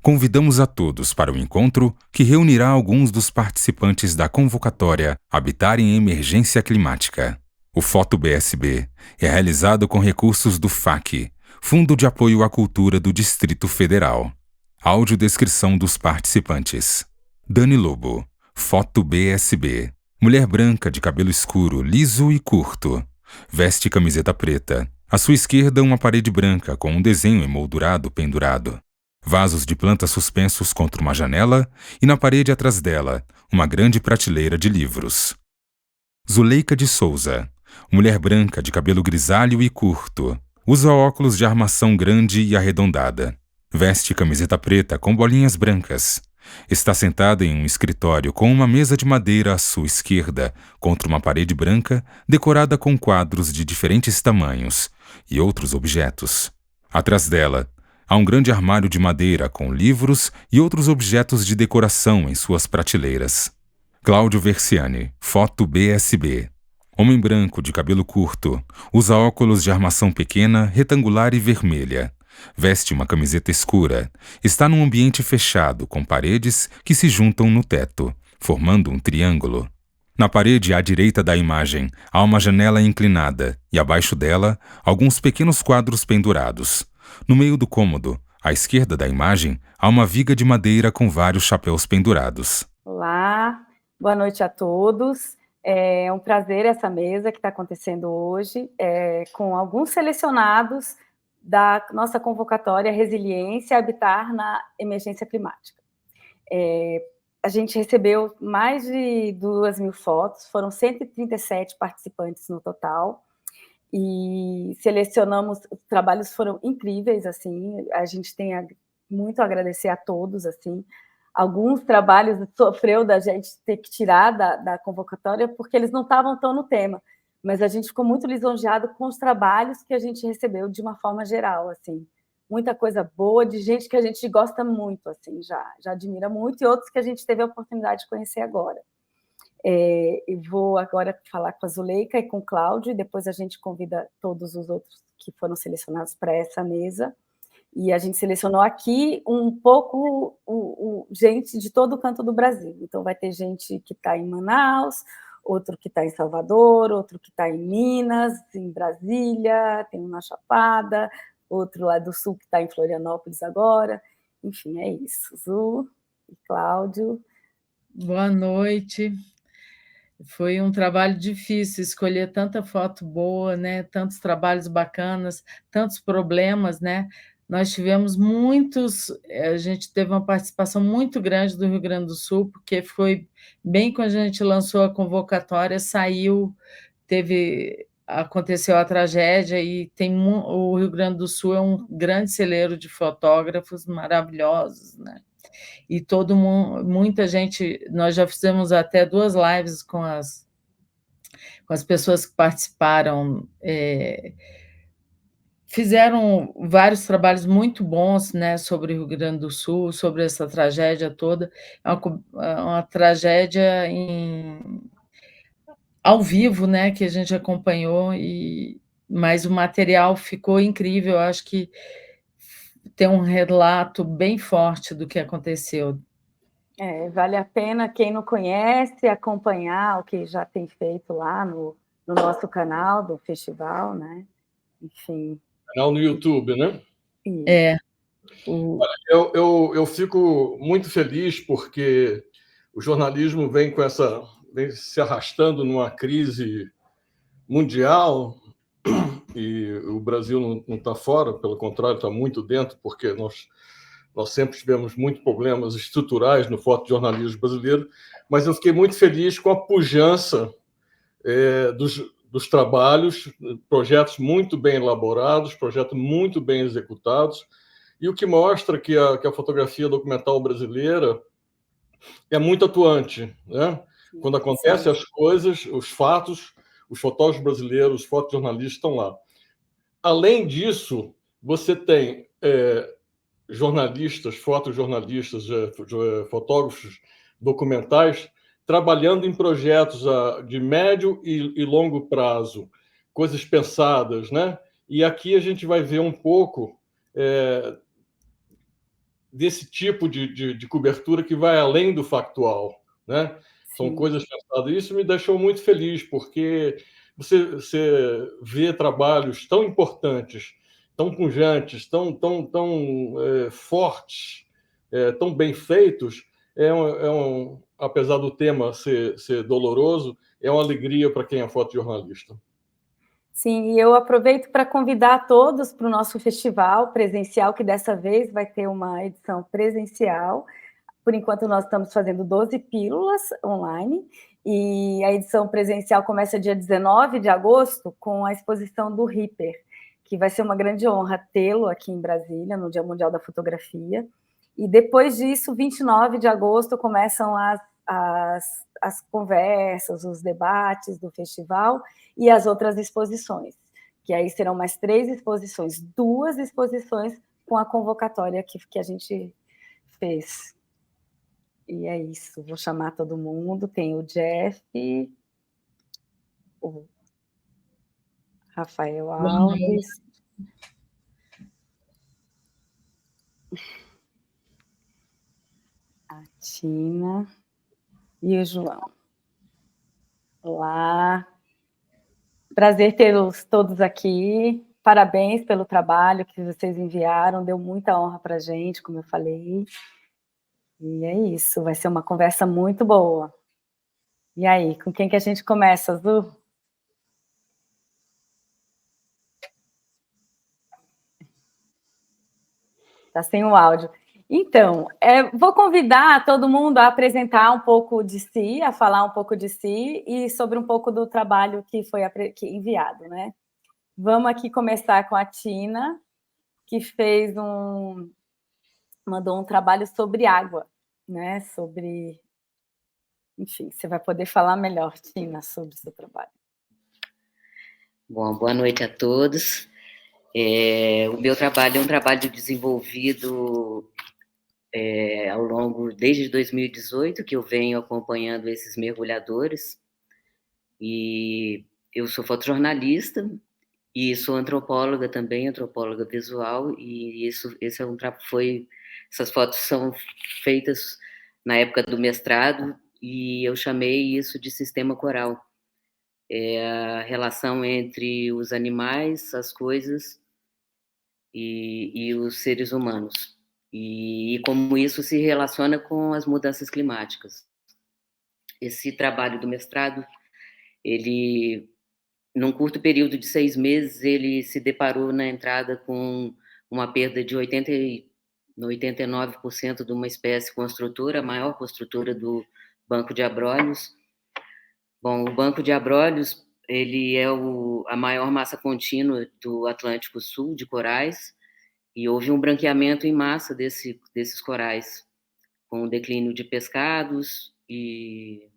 Convidamos a todos para o encontro que reunirá alguns dos participantes da convocatória Habitar em Emergência Climática. O Foto BSB é realizado com recursos do FAC, Fundo de Apoio à Cultura do Distrito Federal. Audiodescrição dos participantes. Dani Lobo, Foto BSB. Mulher branca de cabelo escuro, liso e curto. Veste camiseta preta. À sua esquerda, uma parede branca com um desenho emoldurado pendurado. Vasos de plantas suspensos contra uma janela e na parede atrás dela, uma grande prateleira de livros. Zuleika de Souza, mulher branca de cabelo grisalho e curto. Usa óculos de armação grande e arredondada. Veste camiseta preta com bolinhas brancas. Está sentada em um escritório com uma mesa de madeira à sua esquerda, contra uma parede branca decorada com quadros de diferentes tamanhos e outros objetos. Atrás dela, há um grande armário de madeira com livros e outros objetos de decoração em suas prateleiras. Cláudio Versiani, Foto BSB. Homem branco de cabelo curto, usa óculos de armação pequena, retangular e vermelha. Veste uma camiseta escura. Está num ambiente fechado com paredes que se juntam no teto, formando um triângulo. Na parede à direita da imagem há uma janela inclinada e abaixo dela alguns pequenos quadros pendurados. No meio do cômodo, à esquerda da imagem, há uma viga de madeira com vários chapéus pendurados. Olá, boa noite a todos. É um prazer essa mesa que está acontecendo hoje, com alguns selecionados da nossa convocatória Resiliência Habitar na Emergência Climática. A gente recebeu mais de 2.000 fotos, foram 137 participantes no total, e selecionamos, os trabalhos foram incríveis, assim, a gente tem muito a agradecer a todos, assim. Alguns trabalhos sofreu da gente ter que tirar da convocatória porque eles não estavam tão no tema, mas a gente ficou muito lisonjeado com os trabalhos que a gente recebeu de uma forma geral, assim. Muita coisa boa, de gente que a gente gosta muito, assim, já admira muito, e outros que a gente teve a oportunidade de conhecer agora. Eu vou agora falar com a Zuleika e com o Cláudio, e depois a gente convida todos os outros que foram selecionados para essa mesa. E a gente selecionou aqui um pouco gente de todo o canto do Brasil. Então, vai ter gente que está em Manaus, outro que está em Salvador, outro que está em Minas, em Brasília, tem um na Chapada, outro lá do Sul que está em Florianópolis agora. Enfim, é isso. Zu e Cláudio. Boa noite. Foi um trabalho difícil escolher tanta foto boa, né? Tantos trabalhos bacanas, tantos problemas, né? Nós tivemos muitos, a gente teve uma participação muito grande do Rio Grande do Sul, porque foi bem quando a gente lançou a convocatória, aconteceu a tragédia e o Rio Grande do Sul é um grande celeiro de fotógrafos maravilhosos, né? E muita gente, nós já fizemos até 2 lives com as pessoas que participaram, fizeram vários trabalhos muito bons, né, sobre o Rio Grande do Sul, sobre essa tragédia toda. É uma tragédia ao vivo, né, que a gente acompanhou, mas o material ficou incrível. Eu acho que tem um relato bem forte do que aconteceu. Vale a pena, quem não conhece, acompanhar o que já tem feito lá no nosso canal do festival, né? Enfim. Canal no YouTube, né? Olha, eu fico muito feliz porque o jornalismo vem se arrastando numa crise mundial e o Brasil não está fora, pelo contrário, está muito dentro, porque nós sempre tivemos muitos problemas estruturais no fotojornalismo brasileiro, mas eu fiquei muito feliz com a pujança dos trabalhos, projetos muito bem elaborados, projetos muito bem executados, e o que mostra que a fotografia documental brasileira é muito atuante, né? Quando acontecem as coisas, os fatos, os fotógrafos brasileiros, os fotojornalistas estão lá. Além disso, você tem jornalistas, fotojornalistas, fotógrafos documentais trabalhando em projetos de médio e longo prazo, coisas pensadas, né? E aqui a gente vai ver um pouco desse tipo de cobertura que vai além do factual, né? São Sim. coisas pensadas. Isso me deixou muito feliz, porque você vê trabalhos tão importantes, tão pujantes, tão fortes, tão bem feitos. Apesar do tema ser doloroso, é uma alegria para quem é fotojornalista. Sim, e eu aproveito para convidar todos para o nosso festival presencial, que dessa vez vai ter uma edição presencial. Por enquanto, nós estamos fazendo 12 pílulas online, e a edição presencial começa dia 19 de agosto, com a exposição do Ripper, que vai ser uma grande honra tê-lo aqui em Brasília, no Dia Mundial da Fotografia. E depois disso, 29 de agosto, começam as conversas, os debates do festival e as outras exposições, que aí serão mais 3 exposições, 2 exposições com a convocatória que a gente fez. E é isso, vou chamar todo mundo. Tem o Jeff, o Rafael Alves, a Tina e o João. Olá, prazer tê-los todos aqui. Parabéns pelo trabalho que vocês enviaram, deu muita honra para a gente, como eu falei. E é isso, vai ser uma conversa muito boa. E aí, com quem que a gente começa, Azul? Está sem o áudio. Então, vou convidar todo mundo a apresentar um pouco de si, a falar um pouco de si e sobre um pouco do trabalho que foi enviado, né? Vamos aqui começar com a Tina, que mandou um trabalho sobre água, né? Enfim, você vai poder falar melhor, Tina, sobre o seu trabalho. Bom, boa noite a todos. O meu trabalho é um trabalho desenvolvido ao longo, desde 2018, que eu venho acompanhando esses mergulhadores, e eu sou fotojornalista e sou antropóloga também, antropóloga visual, e essas fotos são feitas na época do mestrado, e eu chamei isso de sistema coral. É a relação entre os animais, as coisas e os seres humanos. E como isso se relaciona com as mudanças climáticas. Esse trabalho do mestrado, ele, num curto período de 6 meses, ele se deparou na entrada com uma perda de 89% de uma espécie construtora, a maior construtora do Banco de Abrolhos. Bom, o Banco de Abrolhos, ele é a maior massa contínua do Atlântico Sul, de corais, e houve um branqueamento em massa desses corais, com o declínio de pescados, e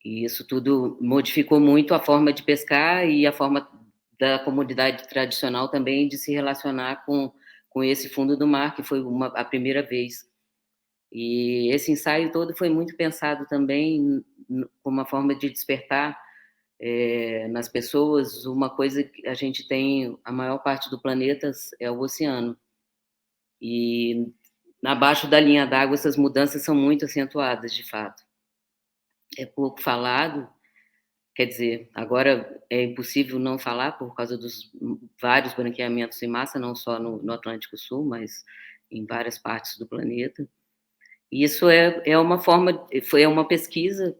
isso tudo modificou muito a forma de pescar e a forma da comunidade tradicional também de se relacionar com esse fundo do mar, que foi a primeira vez. E esse ensaio todo foi muito pensado também como uma forma de despertar nas pessoas uma coisa que a gente tem, a maior parte do planeta é o oceano. E abaixo da linha d'água essas mudanças são muito acentuadas, de fato. É pouco falado, quer dizer, agora é impossível não falar por causa dos vários branqueamentos em massa, não só no Atlântico Sul, mas em várias partes do planeta. E isso é uma pesquisa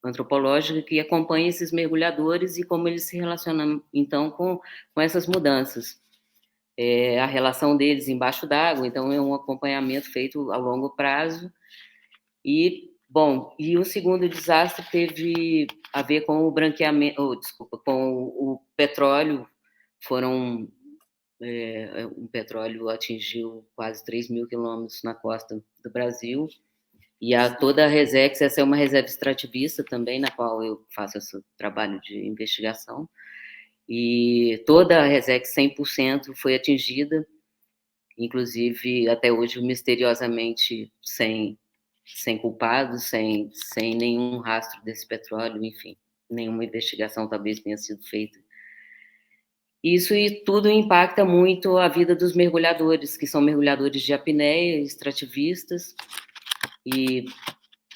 antropológica que acompanha esses mergulhadores e como eles se relacionam, então, com essas mudanças. A relação deles embaixo d'água, então é um acompanhamento feito a longo prazo. E o segundo desastre teve a ver com o branqueamento, com o petróleo. Um petróleo atingiu quase 3.000 quilômetros na costa do Brasil, e toda a Resex, essa é uma reserva extrativista também, na qual eu faço esse trabalho de investigação, e toda a Resex 100% foi atingida, inclusive até hoje misteriosamente sem culpados, sem nenhum rastro desse petróleo, enfim, nenhuma investigação talvez tenha sido feita. Isso e tudo impacta muito a vida dos mergulhadores, que são mergulhadores de apneia, extrativistas, e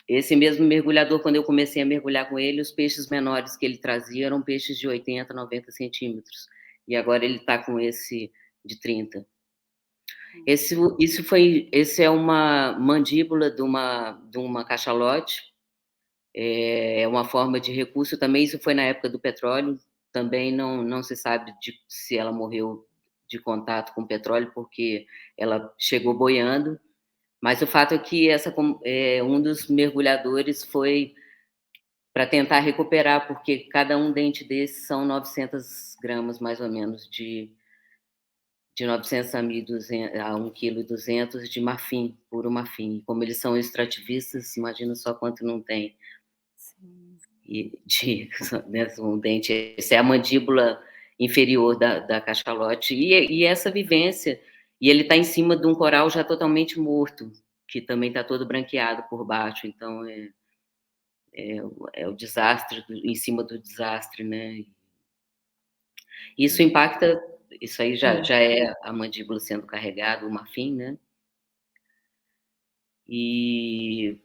esse mesmo mergulhador, quando eu comecei a mergulhar com ele, os peixes menores que ele trazia eram peixes de 80, 90 centímetros, e agora ele está com esse de 30. Esse é uma mandíbula de uma cachalote, é uma forma de recurso também. Isso foi na época do petróleo, também não se sabe se ela morreu de contato com o petróleo, porque ela chegou boiando, mas o fato é que um dos mergulhadores foi para tentar recuperar, porque cada um dente desses são 900 gramas, mais ou menos, de 900 a 1,2 kg de marfim, puro marfim. Como eles são extrativistas, imagina só quanto não tem. Sim. Né, um dente, essa é a mandíbula inferior da cachalote, e essa vivência, e ele está em cima de um coral já totalmente morto, que também está todo branqueado por baixo, então é o desastre em cima do desastre, né? Isso impacta, isso aí já é a mandíbula sendo carregada, o marfim, né? E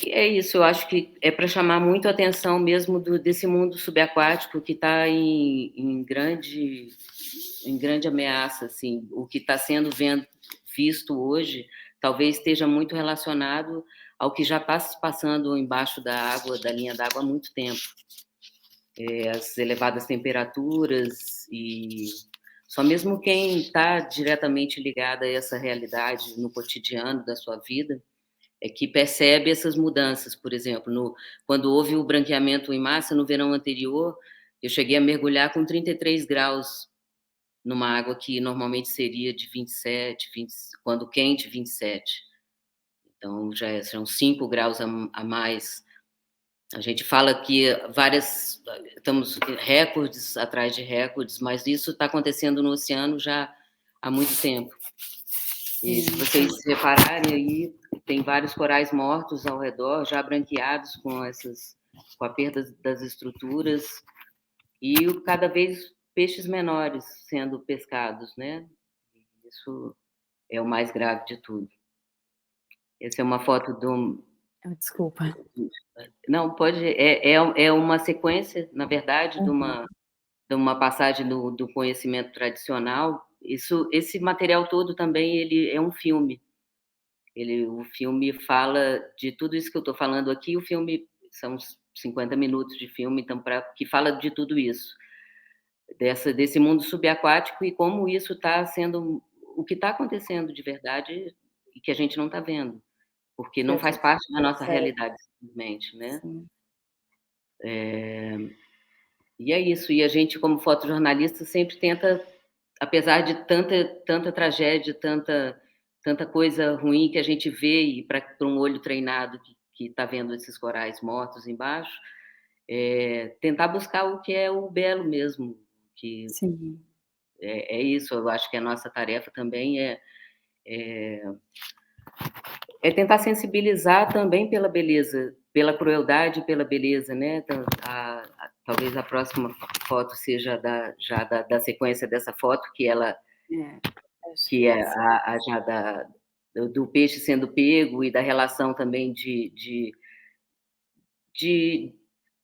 é isso, eu acho que é para chamar muito a atenção mesmo desse mundo subaquático que está em grande ameaça, assim. O que está sendo visto hoje talvez esteja muito relacionado ao que já está se passando embaixo da água, da linha d'água há muito tempo. As elevadas temperaturas, e só mesmo quem está diretamente ligado a essa realidade no cotidiano da sua vida é que percebe essas mudanças. Por exemplo, quando houve o branqueamento em massa no verão anterior, eu cheguei a mergulhar com 33 graus numa água que normalmente seria de 27, quando quente, 27. Então, já são 5 graus a mais. A gente fala que estamos recordes atrás de recordes, mas isso está acontecendo no oceano já há muito tempo. E se vocês repararem aí, tem vários corais mortos ao redor, já branqueados com a perda das estruturas, e cada vez peixes menores sendo pescados, né? Isso é o mais grave de tudo. Essa é uma foto Desculpa. Não, pode. É uma sequência, na verdade, de uma passagem do conhecimento tradicional. Esse material todo também ele é um filme. O filme fala de tudo isso que eu estou falando aqui. O filme são 50 minutos de filme, então que fala de tudo isso, desse mundo subaquático e como isso está sendo, o que está acontecendo de verdade e que a gente não está vendo, porque não faz parte da nossa realidade, simplesmente, né? E é isso. E a gente, como fotojornalista, sempre tenta, apesar de tanta tragédia, tanta coisa ruim que a gente vê, e para um olho treinado que está vendo esses corais mortos embaixo, tentar buscar o que é o belo mesmo. Sim. É isso. Eu acho que a nossa tarefa também é tentar sensibilizar também pela beleza, pela crueldade e pela beleza, né? Talvez a próxima foto seja da sequência dessa foto, que é do peixe sendo pego, e da relação também de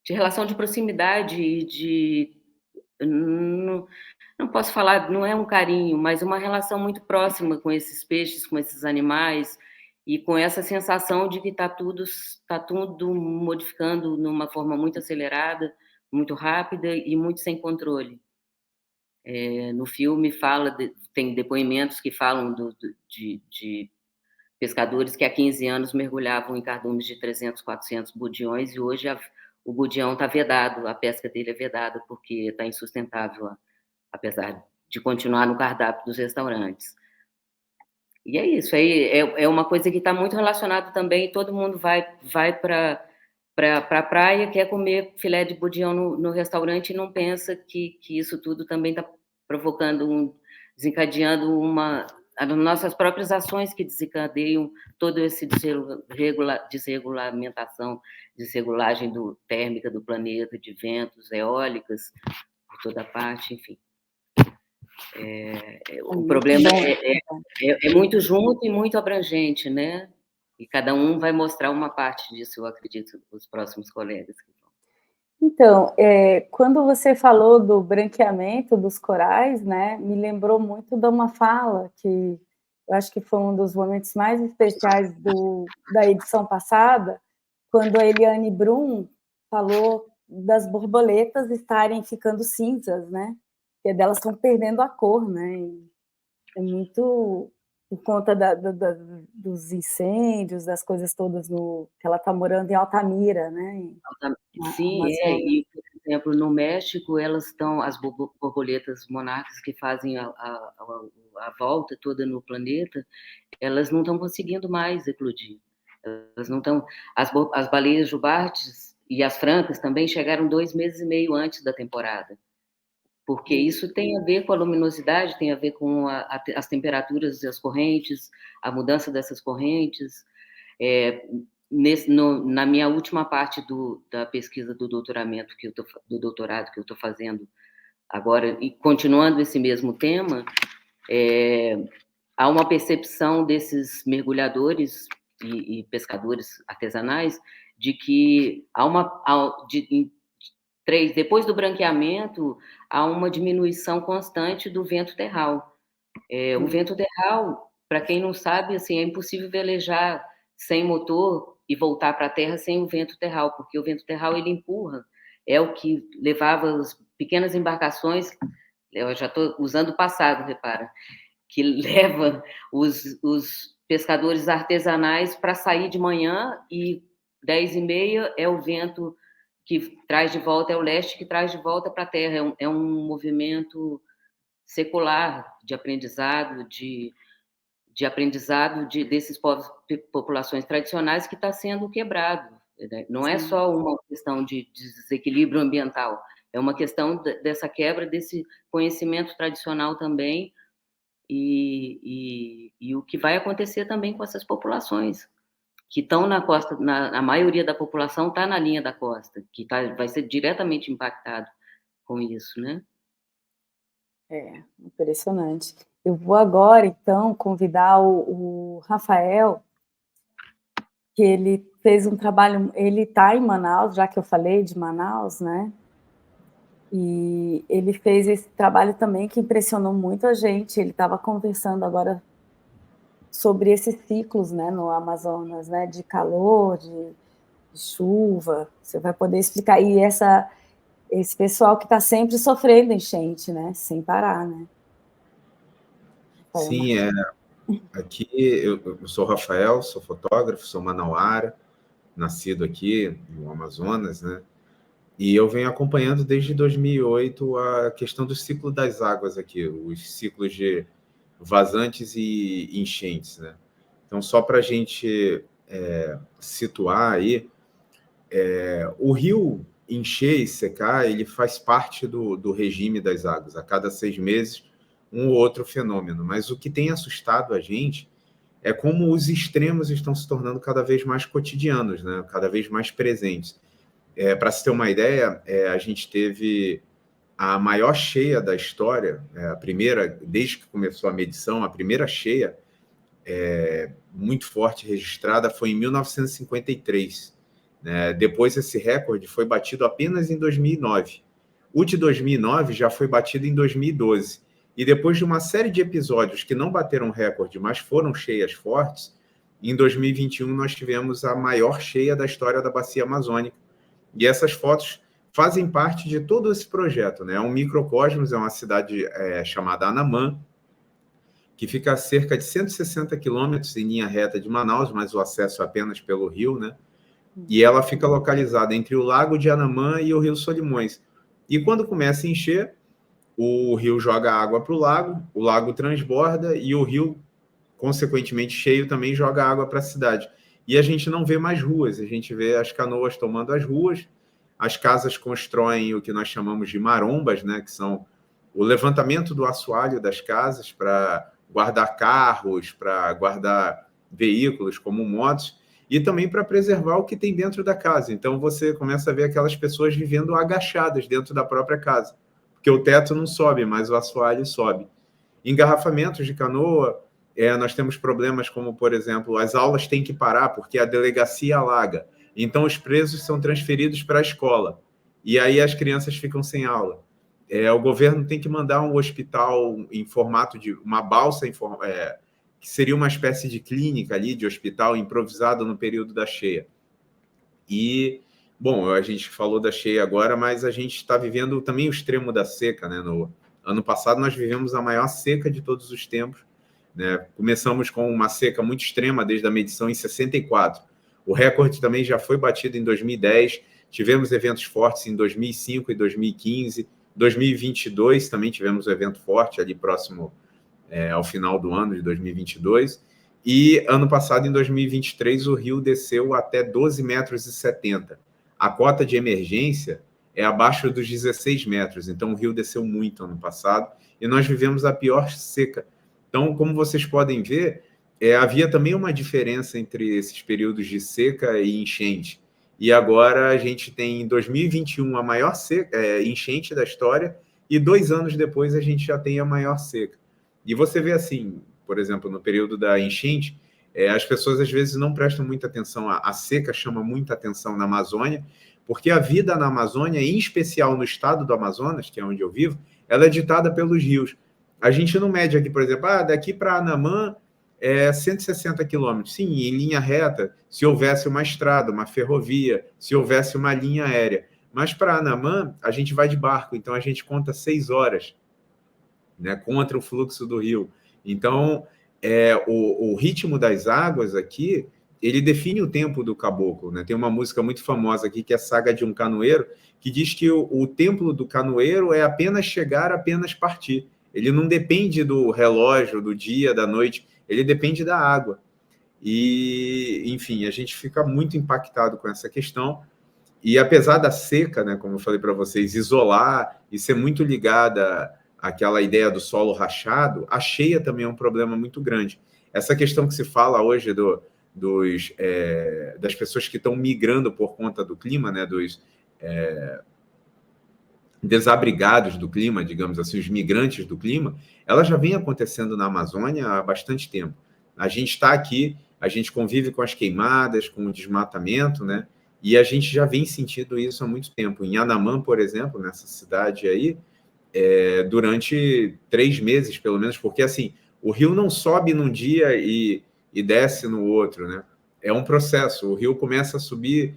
relação de proximidade e não posso falar, não é um carinho, mas uma relação muito próxima com esses peixes, com esses animais, e com essa sensação de que está tudo modificando numa forma muito acelerada, muito rápida e muito sem controle. No filme tem depoimentos que falam de pescadores que há 15 anos mergulhavam em cardumes de 300, 400 budiões, e hoje o budião está vedado, a pesca dele é vedada porque está insustentável, apesar de continuar no cardápio dos restaurantes. E é isso, é uma coisa que está muito relacionada também. Todo mundo vai para a praia, quer comer filé de budião no restaurante e não pensa que isso tudo também está desencadeando as nossas próprias ações que desencadeiam todo esse desregulagem térmica do planeta, de ventos, eólicas, por toda parte, enfim. O problema é muito junto e muito abrangente, né? E cada um vai mostrar uma parte disso, eu acredito, os próximos colegas. Então, quando você falou do branqueamento dos corais, né, me lembrou muito de uma fala que eu acho que foi um dos momentos mais especiais da edição passada, quando a Eliane Brum falou das borboletas estarem ficando cinzas, né? Que delas estão perdendo a cor, né? E é muito por conta dos incêndios, das coisas todas que ela está morando em Altamira, né? Sim, e, por exemplo, no México, elas estão, as borboletas monarcas que fazem a volta toda no planeta, elas não estão conseguindo mais eclodir. Elas não estão. As baleias jubartes e as francas também chegaram 2 meses e meio antes da temporada, porque isso tem a ver com a luminosidade, tem a ver com as temperaturas das correntes, a mudança dessas correntes. Na minha última parte da pesquisa do doutorado que eu estou fazendo agora, e continuando esse mesmo tema, há uma percepção desses mergulhadores e pescadores artesanais de que depois do branqueamento, há uma diminuição constante do vento terral. O vento terral, para quem não sabe, assim, é impossível velejar sem motor e voltar para a terra sem o vento terral, porque o vento terral ele empurra, é o que levava as pequenas embarcações, eu já estou usando o passado, repara, que leva os pescadores artesanais para sair de manhã e 10h30 é o vento que traz de volta, é o leste que traz de volta para a terra. É um movimento secular de aprendizado, desses povos, populações tradicionais que está sendo quebrado. Né? Não é só uma questão de desequilíbrio ambiental, é uma questão dessa quebra desse conhecimento tradicional também, e o que vai acontecer também com essas populações que estão na costa, a maioria da população está na linha da costa, que vai ser diretamente impactado com isso, né? Impressionante. Eu vou agora, então, convidar o Rafael, que ele fez um trabalho, ele está em Manaus, já que eu falei de Manaus, né? E ele fez esse trabalho também que impressionou muito a gente. Ele estava conversando agora sobre esses ciclos, né, no Amazonas, né, de calor, de chuva. Você vai poder explicar. E esse pessoal que está sempre sofrendo enchente, né, sem parar, né? Sim, aqui eu sou Rafael, sou fotógrafo, sou manauara, nascido aqui no Amazonas, né? E eu venho acompanhando desde 2008 a questão do ciclo das águas aqui, os ciclos de vazantes e enchentes, né? Então, só para a gente situar aí, o rio encher e secar, ele faz parte do regime das águas. A cada 6 meses, um ou outro fenômeno. Mas o que tem assustado a gente é como os extremos estão se tornando cada vez mais cotidianos, né? Cada vez mais presentes. Para se ter uma ideia, a gente teve a maior cheia da história, a primeira, desde que começou a medição, a primeira cheia muito forte registrada foi em 1953. Né? Depois esse recorde foi batido apenas em 2009. O de 2009 já foi batido em 2012. E depois de uma série de episódios que não bateram recorde, mas foram cheias fortes, em 2021 nós tivemos a maior cheia da história da Bacia Amazônica. E essas fotos fazem parte de todo esse projeto, né? É um microcosmos, é uma cidade chamada Anamã, que fica a cerca de 160 quilômetros em linha reta de Manaus, mas o acesso é apenas pelo rio, né? E ela fica localizada entre o Lago de Anamã e o Rio Solimões. E quando começa a encher, o rio joga água para o lago transborda e o rio, consequentemente cheio, também joga água para a cidade. E a gente não vê mais ruas, a gente vê as canoas tomando as ruas, as casas constroem o que nós chamamos de marombas, né, que são o levantamento do assoalho das casas para guardar carros, para guardar veículos como motos, e também para preservar o que tem dentro da casa. Então você começa a ver aquelas pessoas vivendo agachadas dentro da própria casa, porque o teto não sobe, mas o assoalho sobe. engarrafamentos de canoa, nós temos problemas como, por exemplo, as aulas têm que parar porque a delegacia alaga. Então, os presos são transferidos para a escola. E aí as crianças ficam sem aula. O governo tem que mandar um hospital em formato de uma balsa, que seria uma espécie de clínica ali, de hospital improvisado no período da cheia. E, bom, a gente falou da cheia agora, mas a gente está vivendo também o extremo da seca, né? No ano passado nós vivemos a maior seca de todos os tempos, né? Começamos com uma seca muito extrema desde a medição em 64. O recorde também já foi batido em 2010, tivemos eventos fortes em 2005 e 2015, 2022 também tivemos um evento forte ali próximo ao final do ano de 2022, e ano passado, em 2023, o rio desceu até 12,70 metros. A cota de emergência é abaixo dos 16 metros, então o rio desceu muito ano passado, e nós vivemos a pior seca. Então, como vocês podem ver, havia também uma diferença entre esses períodos de seca e enchente. E agora a gente tem, em 2021, a maior enchente da história, e 2 anos depois a gente já tem a maior seca. E você vê assim, por exemplo, no período da enchente, as pessoas às vezes não prestam muita atenção, a seca chama muita atenção na Amazônia, porque a vida na Amazônia, em especial no estado do Amazonas, que é onde eu vivo, ela é ditada pelos rios. A gente não mede aqui, por exemplo, daqui para Anamã é 160 quilômetros. Sim, em linha reta, se houvesse uma estrada, uma ferrovia, se houvesse uma linha aérea. Mas para Anamã, a gente vai de barco, então a gente conta 6 horas, né, contra o fluxo do rio. Então, o ritmo das águas aqui, ele define o tempo do caboclo, né? Tem uma música muito famosa aqui, que é a Saga de um Canoeiro, que diz que o tempo do canoeiro é apenas chegar, apenas partir. Ele não depende do relógio, do dia, da noite, ele depende da água. E, enfim, a gente fica muito impactado com essa questão. E apesar da seca, né, como eu falei para vocês, isolar e ser muito ligada àquela ideia do solo rachado, a cheia também é um problema muito grande. Essa questão que se fala hoje das pessoas que estão migrando por conta do clima, né, dos desabrigados do clima, digamos assim, os migrantes do clima, ela já vem acontecendo na Amazônia há bastante tempo. A gente está aqui, a gente convive com as queimadas, com o desmatamento, né? E a gente já vem sentindo isso há muito tempo. Em Anamã, por exemplo, nessa cidade aí, durante 3 meses, pelo menos, porque assim, o rio não sobe num dia e desce no outro, né? É um processo. O rio começa a subir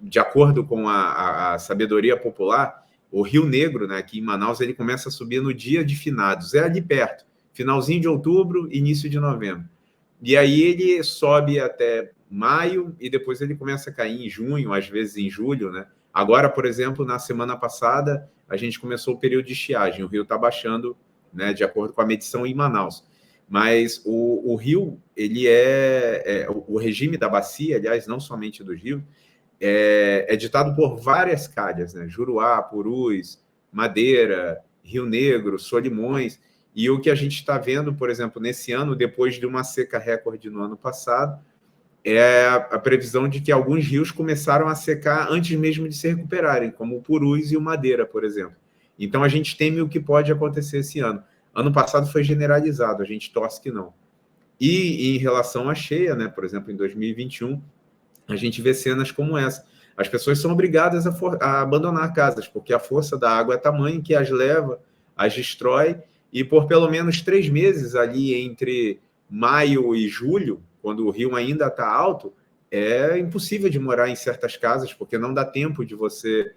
de acordo com a sabedoria popular. O Rio Negro, né, aqui em Manaus, ele começa a subir no dia de finados, ali perto, finalzinho de outubro, início de novembro. E aí ele sobe até maio e depois ele começa a cair em junho, às vezes em julho, né? Agora, por exemplo, na semana passada, a gente começou o período de estiagem, o rio está baixando, né, de acordo com a medição em Manaus. Mas o rio, ele o regime da bacia, aliás, não somente do rio, é ditado por várias calhas, né? Juruá, Purus, Madeira, Rio Negro, Solimões. E o que a gente está vendo, por exemplo, nesse ano, depois de uma seca recorde no ano passado, é a previsão de que alguns rios começaram a secar antes mesmo de se recuperarem, como o Purus e o Madeira, por exemplo. Então, a gente teme o que pode acontecer esse ano. Ano passado foi generalizado, a gente torce que não. E em relação à cheia, né, por exemplo, em 2021, a gente vê cenas como essa. As pessoas são obrigadas a abandonar casas, porque a força da água é tamanha que as leva, as destrói, e por pelo menos 3 meses ali entre maio e julho, quando o rio ainda está alto, é impossível de morar em certas casas, porque não dá tempo de você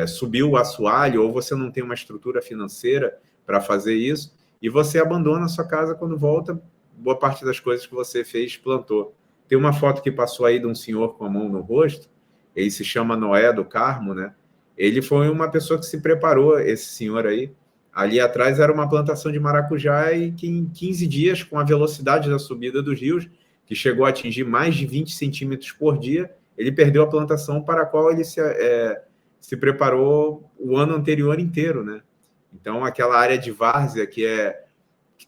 subir o assoalho, ou você não tem uma estrutura financeira para fazer isso, e você abandona a sua casa quando volta, boa parte das coisas que você fez, plantou. Tem uma foto que passou aí de um senhor com a mão no rosto, ele se chama Noé do Carmo, né? Ele foi uma pessoa que se preparou, esse senhor aí. Ali atrás era uma plantação de maracujá e que em 15 dias, com a velocidade da subida dos rios, que chegou a atingir mais de 20 centímetros por dia, ele perdeu a plantação para a qual ele se preparou o ano anterior inteiro, né? Então, aquela área de várzea que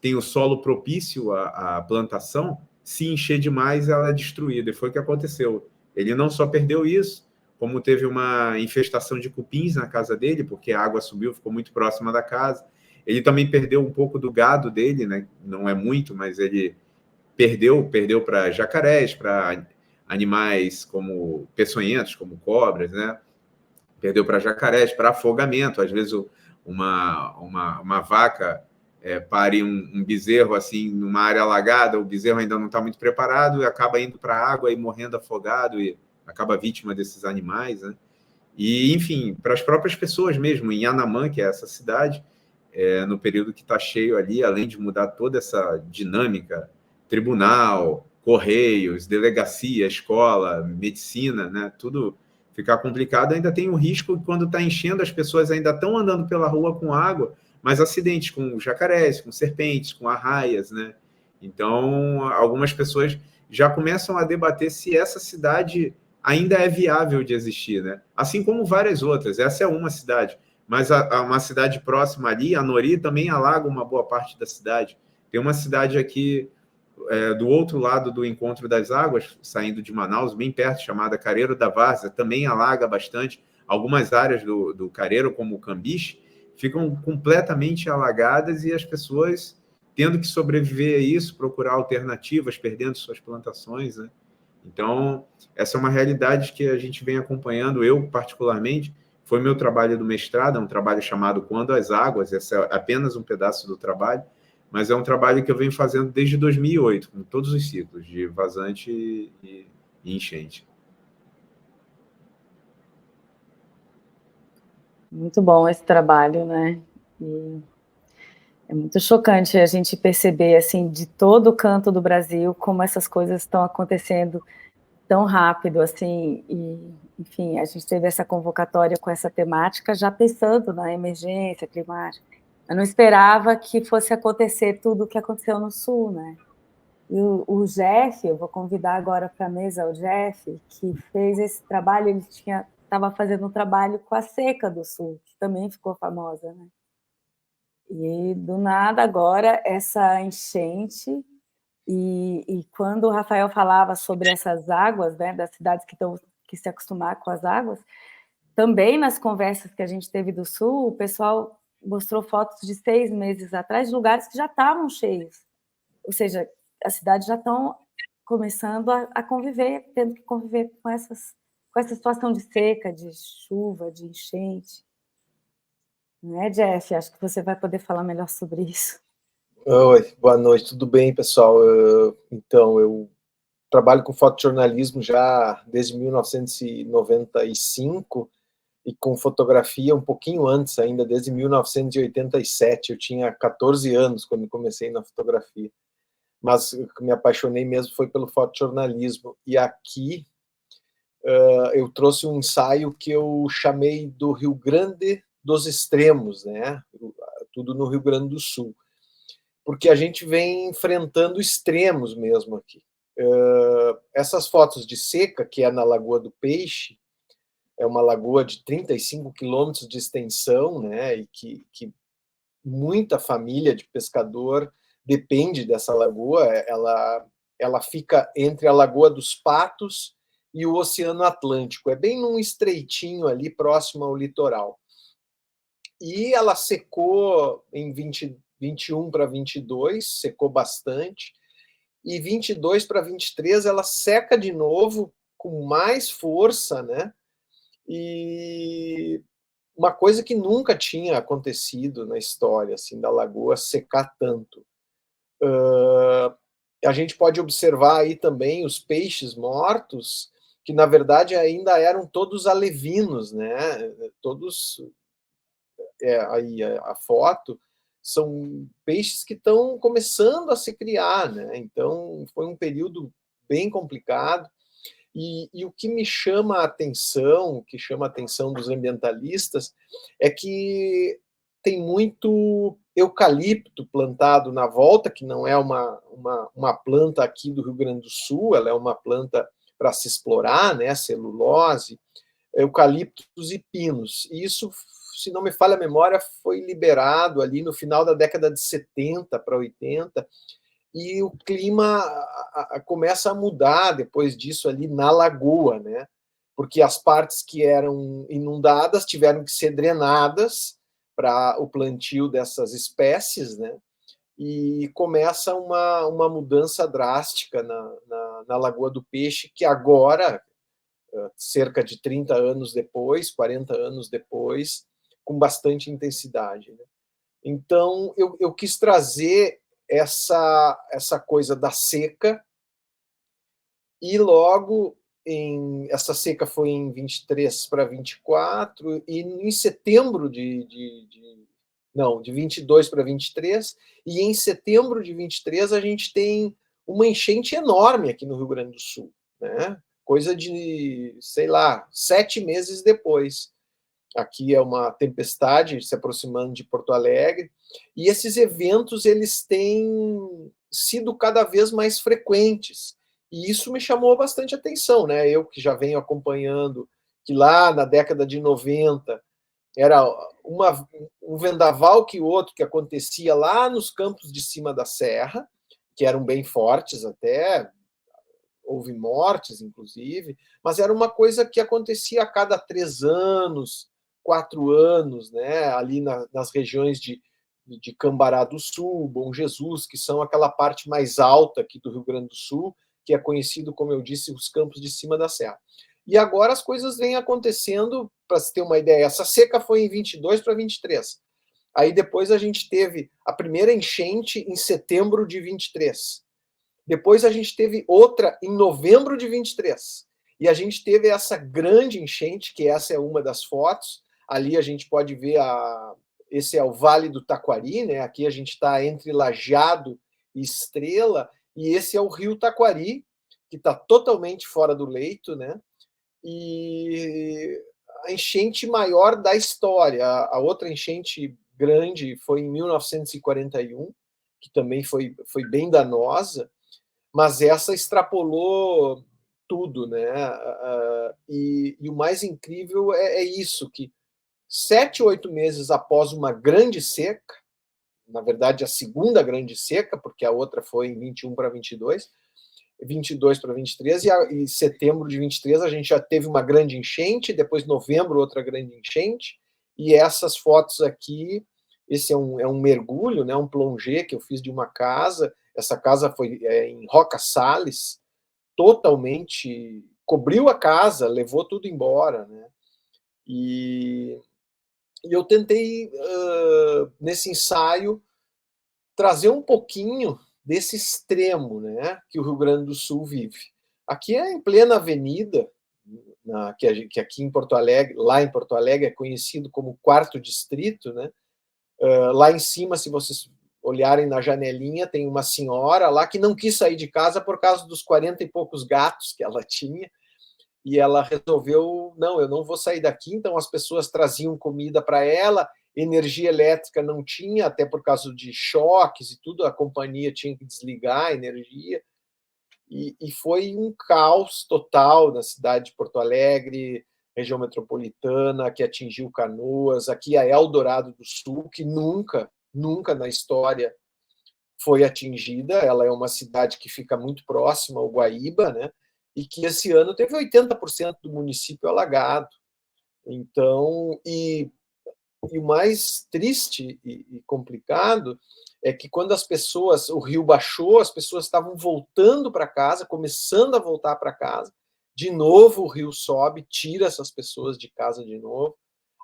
tem o solo propício à plantação, se encher demais, ela é destruída. E foi o que aconteceu. Ele não só perdeu isso, como teve uma infestação de cupins na casa dele, porque a água subiu, ficou muito próxima da casa. Ele também perdeu um pouco do gado dele, né? Não é muito, mas ele perdeu para jacarés, para animais como peçonhentos, como cobras, né? Perdeu para jacarés, para afogamento. Às vezes uma vaca pare um bezerro assim numa área alagada, o bezerro ainda não está muito preparado e acaba indo para a água e morrendo afogado e acaba vítima desses animais, né? E, enfim, para as próprias pessoas mesmo, em Anamã, que é essa cidade, no período que está cheio ali, além de mudar toda essa dinâmica, tribunal, correios, delegacia, escola, medicina, né? Tudo ficar complicado, ainda tem o risco que quando está enchendo, as pessoas ainda estão andando pela rua com água, mas acidentes com jacarés, com serpentes, com arraias, né? Então, algumas pessoas já começam a debater se essa cidade ainda é viável de existir, né? Assim como várias outras. Essa é uma cidade, mas uma cidade próxima ali, a Nori, também alaga uma boa parte da cidade. Tem uma cidade aqui do outro lado do Encontro das Águas, saindo de Manaus, bem perto, chamada Careiro da Várzea, também alaga bastante. Algumas áreas do Careiro, como o Cambiche, ficam completamente alagadas e as pessoas tendo que sobreviver a isso, procurar alternativas, perdendo suas plantações, né? Então, essa é uma realidade que a gente vem acompanhando, eu particularmente, foi meu trabalho do mestrado, é um trabalho chamado Quando as Águas, esse é apenas um pedaço do trabalho, mas é um trabalho que eu venho fazendo desde 2008, com todos os ciclos de vazante e enchente. Muito bom esse trabalho, né? E é muito chocante a gente perceber, assim, de todo o canto do Brasil, como essas coisas estão acontecendo tão rápido, assim, e, enfim, a gente teve essa convocatória com essa temática já pensando na emergência climática. Eu não esperava que fosse acontecer tudo o que aconteceu no Sul, né? E o Jeff, eu vou convidar agora para a mesa o Jeff, que fez esse trabalho, ele estava fazendo um trabalho com a seca do Sul, que também ficou famosa, né? E, do nada, agora, essa enchente, e quando o Rafael falava sobre essas águas, né, das cidades que estão que se acostumar com as águas, também nas conversas que a gente teve do Sul, o pessoal mostrou fotos de 6 meses atrás de lugares que já estavam cheios. Ou seja, as cidades já estão começando a conviver, tendo que conviver com essa situação de seca, de chuva, de enchente. Não é, Jeff? Acho que você vai poder falar melhor sobre isso. Oi, boa noite, tudo bem, pessoal? Então, eu trabalho com fotojornalismo já desde 1995 e com fotografia um pouquinho antes ainda, desde 1987. Eu tinha 14 anos quando comecei na fotografia, mas o que me apaixonei mesmo foi pelo fotojornalismo. E aqui eu trouxe um ensaio que eu chamei do Rio Grande dos Extremos, né? Tudo no Rio Grande do Sul, porque a gente vem enfrentando extremos mesmo aqui. Essas fotos de seca, que é na Lagoa do Peixe, é uma lagoa de 35 quilômetros de extensão, né, e que muita família de pescador depende dessa lagoa. Ela fica entre a Lagoa dos Patos e o Oceano Atlântico, é bem num estreitinho ali próximo ao litoral. E ela secou em 21 para 22, secou bastante, e 22 para 23 ela seca de novo com mais força, né? E uma coisa que nunca tinha acontecido na história assim da lagoa secar tanto. A gente pode observar aí também os peixes mortos, que na verdade ainda eram todos alevinos, né? Todos aí a foto são peixes que estão começando a se criar, né? Então foi um período bem complicado. E o que me chama a atenção, o que chama a atenção dos ambientalistas, é que tem muito eucalipto plantado na volta, que não é uma planta aqui do Rio Grande do Sul, ela é uma planta para se explorar, né? Celulose, eucaliptos e pinos. E isso, se não me falha a memória, foi liberado ali no final da década de 70 para 80, e o clima começa a mudar depois disso ali na lagoa, né? porque as partes que eram inundadas tiveram que ser drenadas para o plantio dessas espécies, né? E começa uma mudança drástica na Lagoa do Peixe, que agora, cerca de 30 anos depois, 40 anos depois, com bastante intensidade, né? Então, eu quis trazer essa coisa da seca, e logo, essa seca foi em 23 para 24, e em setembro de 22 para 23, e em setembro de 23 a gente tem uma enchente enorme aqui no Rio Grande do Sul, né? Coisa de, sei lá, 7 meses depois. Aqui é uma tempestade se aproximando de Porto Alegre, e esses eventos eles têm sido cada vez mais frequentes, e isso me chamou bastante atenção, né? Eu que já venho acompanhando que lá na década de 90 era um vendaval que outro que acontecia lá nos campos de cima da serra, que eram bem fortes até, houve mortes, inclusive, mas era uma coisa que acontecia a cada 3 anos, 4 anos, né? Ali nas regiões de Cambará do Sul, Bom Jesus, que são aquela parte mais alta aqui do Rio Grande do Sul, que é conhecido, como eu disse, os campos de cima da serra. E agora as coisas vêm acontecendo, para se ter uma ideia, essa seca foi em 22 para 23. Aí depois a gente teve a primeira enchente em setembro de 23. Depois a gente teve outra em novembro de 23. E a gente teve essa grande enchente, que essa é uma das fotos. Ali a gente pode ver, esse é o Vale do Taquari, né? Aqui a gente está entre Lajeado e Estrela, e esse é o rio Taquari, que está totalmente fora do leito, né? E a enchente maior da história. A outra enchente grande foi em 1941, que também foi bem danosa, mas essa extrapolou tudo, né? E o mais incrível é isso, que 7, 8 meses após uma grande seca, na verdade a segunda grande seca, porque a outra foi em 21 para 22, 22 para 23, e setembro de 23 a gente já teve uma grande enchente, depois novembro outra grande enchente, e essas fotos aqui, esse é um mergulho, né, um plongé que eu fiz de uma casa. Essa casa foi em Roca Sales, totalmente cobriu a casa, levou tudo embora, né? E eu tentei, nesse ensaio, trazer um pouquinho desse extremo, né, que o Rio Grande do Sul vive. Aqui é em plena avenida, que aqui em Porto Alegre, lá em Porto Alegre é conhecido como Quarto Distrito, né? Lá em cima, se vocês olharem na janelinha, tem uma senhora lá que não quis sair de casa por causa dos 40 e poucos gatos que ela tinha, e ela resolveu, não, eu não vou sair daqui. Então as pessoas traziam comida para ela, energia elétrica não tinha, até por causa de choques e tudo, a companhia tinha que desligar a energia, e foi um caos total na cidade de Porto Alegre, região metropolitana, que atingiu Canoas, aqui a Eldorado do Sul, que nunca na história foi atingida. Ela é uma cidade que fica muito próxima ao Guaíba, né? E que esse ano teve 80% do município alagado. Então, e o mais triste e complicado é que quando o rio baixou, as pessoas estavam voltando para casa, começando a voltar para casa, de novo o rio sobe, tira essas pessoas de casa de novo.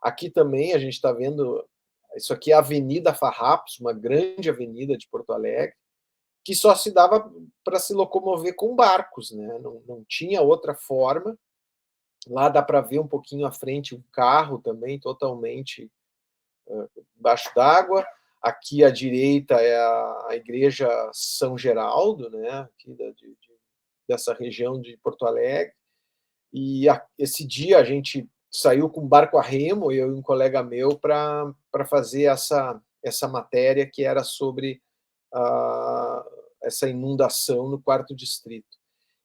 Aqui também a gente está vendo, isso aqui é a Avenida Farrapos, uma grande avenida de Porto Alegre, que só se dava para se locomover com barcos, né? Não tinha outra forma. Lá dá para ver um pouquinho à frente um carro também totalmente embaixo d'água. Aqui à direita é a Igreja São Geraldo, né? Aqui dessa região de Porto Alegre. E esse dia a gente saiu com barco a remo, eu e um colega meu, para fazer essa matéria que era sobre essa inundação no Quarto Distrito.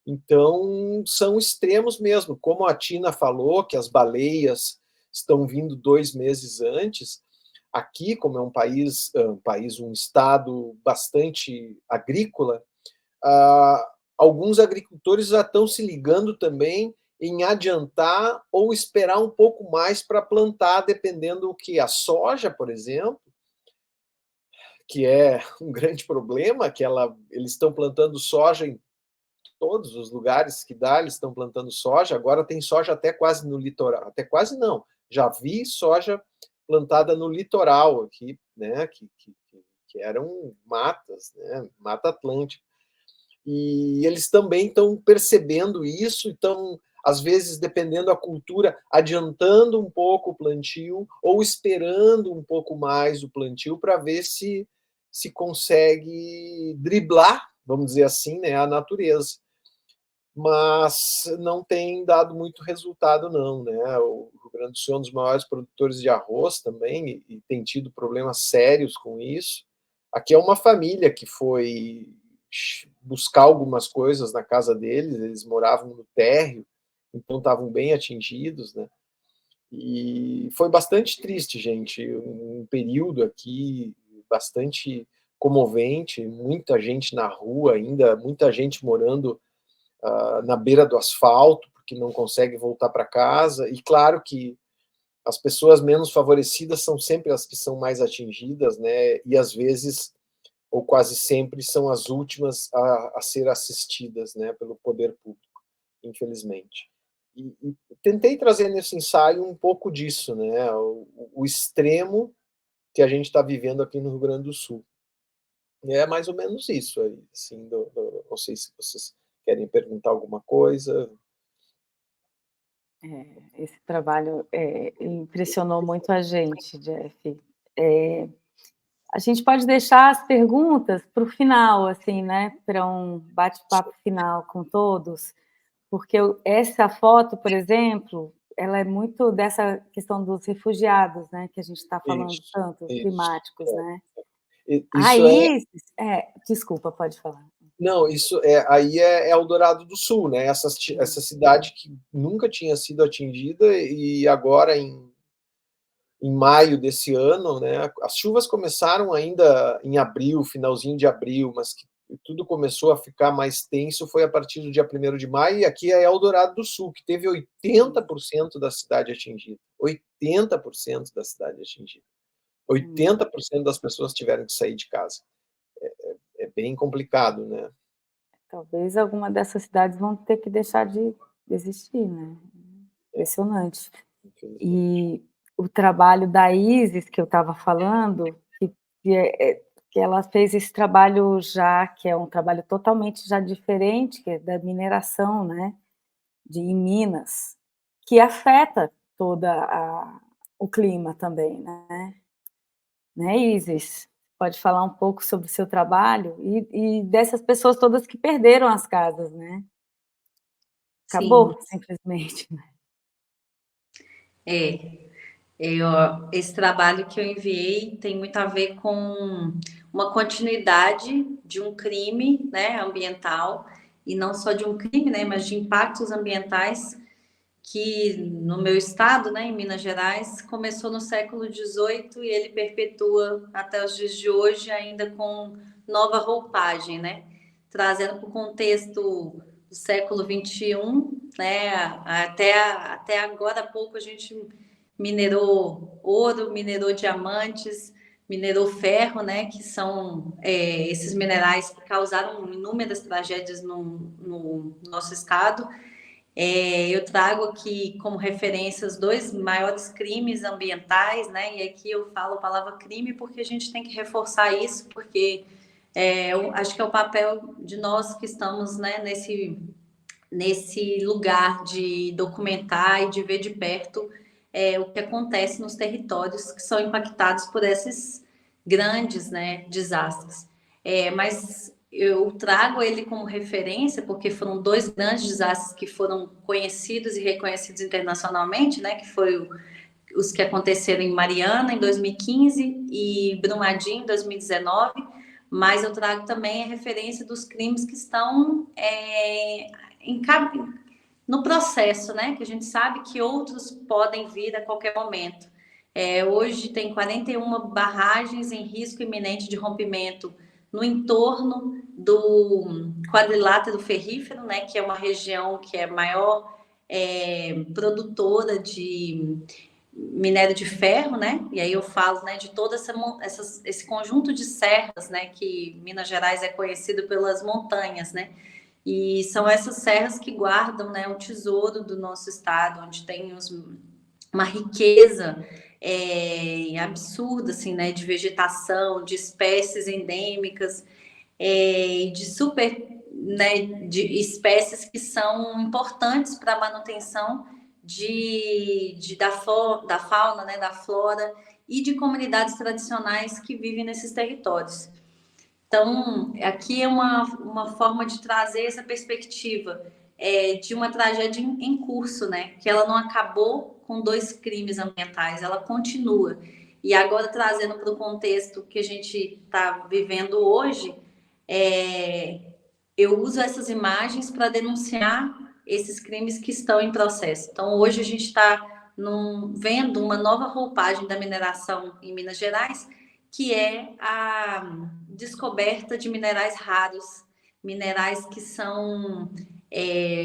Então, são extremos mesmo. Como a Tina falou, que as baleias estão vindo 2 meses antes, aqui, como é um estado bastante agrícola, alguns agricultores já estão se ligando também em adiantar ou esperar um pouco mais para plantar, dependendo do que a soja, por exemplo, que é um grande problema, que eles estão plantando soja em todos os lugares que dá, eles estão plantando soja. Agora tem soja até quase no litoral, até quase não. Já vi soja plantada no litoral aqui, né, que eram matas, né, Mata Atlântica. E eles também estão percebendo isso, então, às vezes, dependendo da cultura, adiantando um pouco o plantio ou esperando um pouco mais o plantio para ver se consegue driblar, vamos dizer assim, né, a natureza. Mas não tem dado muito resultado, não, né? O Rio Grande do Sul é um dos maiores produtores de arroz também e tem tido problemas sérios com isso. Aqui é uma família que foi buscar algumas coisas na casa deles, eles moravam no térreo, então estavam bem atingidos, né? E foi bastante triste, gente, um período aqui bastante comovente, muita gente na rua ainda, muita gente morando na beira do asfalto, porque não consegue voltar para casa, e claro que as pessoas menos favorecidas são sempre as que são mais atingidas, né, e às vezes, ou quase sempre, são as últimas a ser assistidas, né, pelo poder público, infelizmente. E tentei trazer nesse ensaio um pouco disso, né, o extremo que a gente está vivendo aqui no Rio Grande do Sul. É mais ou menos isso aí, assim, não sei se vocês querem perguntar alguma coisa. Esse trabalho impressionou muito a gente, Jeff. A gente pode deixar as perguntas para o final, assim, né? Para um bate-papo final com todos, porque essa foto, por exemplo, ela é muito dessa questão dos refugiados, né? Que a gente está falando tanto, climáticos, né? Isso desculpa, pode falar. Não, isso aí é Eldorado do Sul, né? Essa cidade que nunca tinha sido atingida e agora em maio desse ano, né? As chuvas começaram ainda em abril, finalzinho de abril, mas que tudo começou a ficar mais tenso foi a partir do dia 1º de maio, e aqui é Eldorado do Sul, que teve 80% da cidade atingida. 80% da cidade atingida. 80% das pessoas tiveram que sair de casa. É bem complicado, né? Talvez alguma dessas cidades vão ter que deixar de existir, né? Impressionante. E o trabalho da Isis, que eu estava falando, que ela fez esse trabalho já, que é um trabalho totalmente já diferente, que é da mineração, né? Em Minas, que afeta toda o clima também, né, Isis? Pode falar um pouco sobre o seu trabalho e dessas pessoas todas que perderam as casas, né? Acabou, simplesmente. Esse trabalho que eu enviei tem muito a ver com uma continuidade de um crime, né, ambiental, e não só de um crime, né, mas de impactos ambientais que no meu estado, né, em Minas Gerais, começou no século XVIII e ele perpetua até os dias de hoje, ainda com nova roupagem, né, trazendo para o contexto do século XXI, né, até agora há pouco a gente minerou ouro, minerou diamantes, minerou ferro, né, que são esses minerais que causaram inúmeras tragédias no nosso estado. Eu trago aqui como referência os 2 maiores crimes ambientais, né? E aqui eu falo a palavra crime porque a gente tem que reforçar isso, porque eu acho que é o papel de nós que estamos, né, nesse lugar de documentar e de ver de perto o que acontece nos territórios que são impactados por esses grandes, né, desastres. Mas eu trago ele como referência porque foram 2 grandes desastres que foram conhecidos e reconhecidos internacionalmente, né, que foi os que aconteceram em Mariana em 2015 e Brumadinho em 2019, mas eu trago também a referência dos crimes que estão no processo, né, que a gente sabe que outros podem vir a qualquer momento. Hoje tem 41 barragens em risco iminente de rompimento no entorno do quadrilátero ferrífero, né, que é uma região que é maior produtora de minério de ferro, né? E aí eu falo, né, de todo esse conjunto de serras, né, que Minas Gerais é conhecido pelas montanhas, né? E são essas serras que guardam, né, o tesouro do nosso estado, onde tem uma riqueza absurda, assim, né, de vegetação, de espécies endêmicas, de espécies que são importantes para a manutenção da fauna, né, da flora e de comunidades tradicionais que vivem nesses territórios. Então, aqui é uma forma de trazer essa perspectiva de uma tragédia em curso, né? Que ela não acabou com 2 crimes ambientais, ela continua. E agora, trazendo para o contexto que a gente está vivendo hoje, eu uso essas imagens para denunciar esses crimes que estão em processo. Então, hoje a gente está vendo uma nova roupagem da mineração em Minas Gerais, que é a descoberta de minerais raros, minerais que são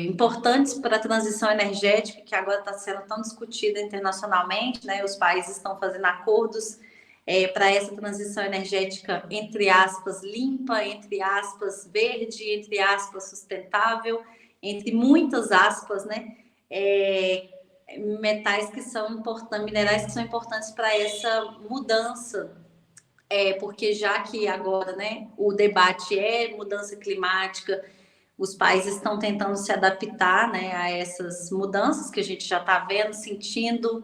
importantes para a transição energética, que agora está sendo tão discutida internacionalmente, né? Os países estão fazendo acordos para essa transição energética, entre aspas, limpa, entre aspas, verde, entre aspas, sustentável, entre muitas aspas, né? Metais que são importantes, minerais que são importantes para essa mudança, porque já que agora, né, o debate é mudança climática, os países estão tentando se adaptar, né, a essas mudanças que a gente já está vendo, sentindo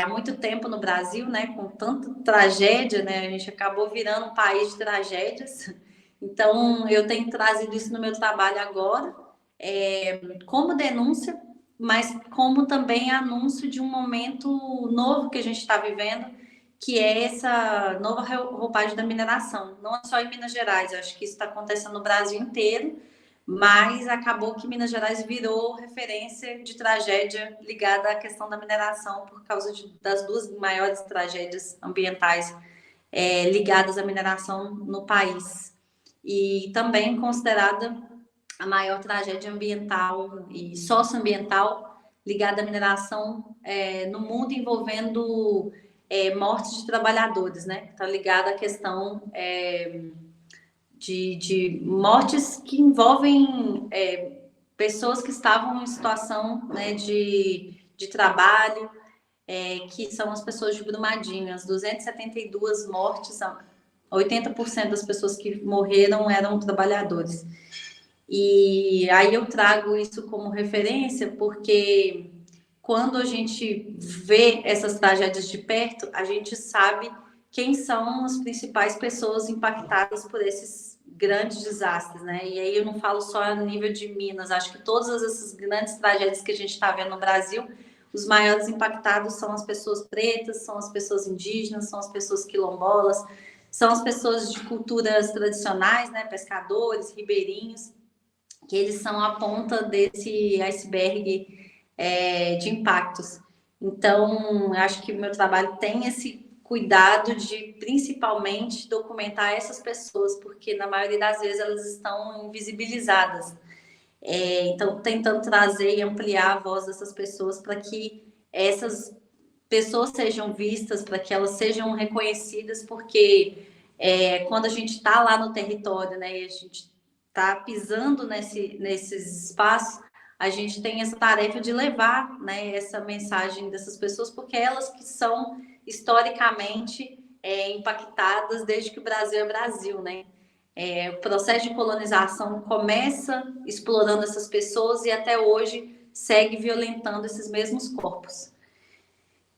há muito tempo no Brasil, né, com tanta tragédia, né, a gente acabou virando um país de tragédias. Então, eu tenho trazido isso no meu trabalho agora, como denúncia, mas como também anúncio de um momento novo que a gente está vivendo, que é essa nova roupagem da mineração. Não é só em Minas Gerais, eu acho que isso está acontecendo no Brasil inteiro, mas acabou que Minas Gerais virou referência de tragédia ligada à questão da mineração por causa das 2 maiores tragédias ambientais ligadas à mineração no país. E também considerada a maior tragédia ambiental e socioambiental ligada à mineração no mundo, envolvendo mortes de trabalhadores, né? Está ligada à questão de mortes que envolvem pessoas que estavam em situação, né, de trabalho, que são as pessoas de Brumadinho. As 272 mortes, 80% das pessoas que morreram eram trabalhadores. E aí eu trago isso como referência porque quando a gente vê essas tragédias de perto, a gente sabe quem são as principais pessoas impactadas por esses grandes desastres, né? E aí eu não falo só a nível de Minas, acho que todas essas grandes tragédias que a gente está vendo no Brasil, os maiores impactados são as pessoas pretas, são as pessoas indígenas, são as pessoas quilombolas, são as pessoas de culturas tradicionais, né? Pescadores, ribeirinhos, que eles são a ponta desse iceberg de impactos. Então, acho que o meu trabalho tem esse cuidado de, principalmente, documentar essas pessoas, porque, na maioria das vezes, elas estão invisibilizadas. Então, tentando trazer e ampliar a voz dessas pessoas para que essas pessoas sejam vistas, para que elas sejam reconhecidas, porque quando a gente está lá no território, né, e a gente está pisando nesses espaços, a gente tem essa tarefa de levar, né, essa mensagem dessas pessoas, porque elas que são historicamente impactadas desde que o Brasil é Brasil, né? O processo de colonização começa explorando essas pessoas e até hoje segue violentando esses mesmos corpos.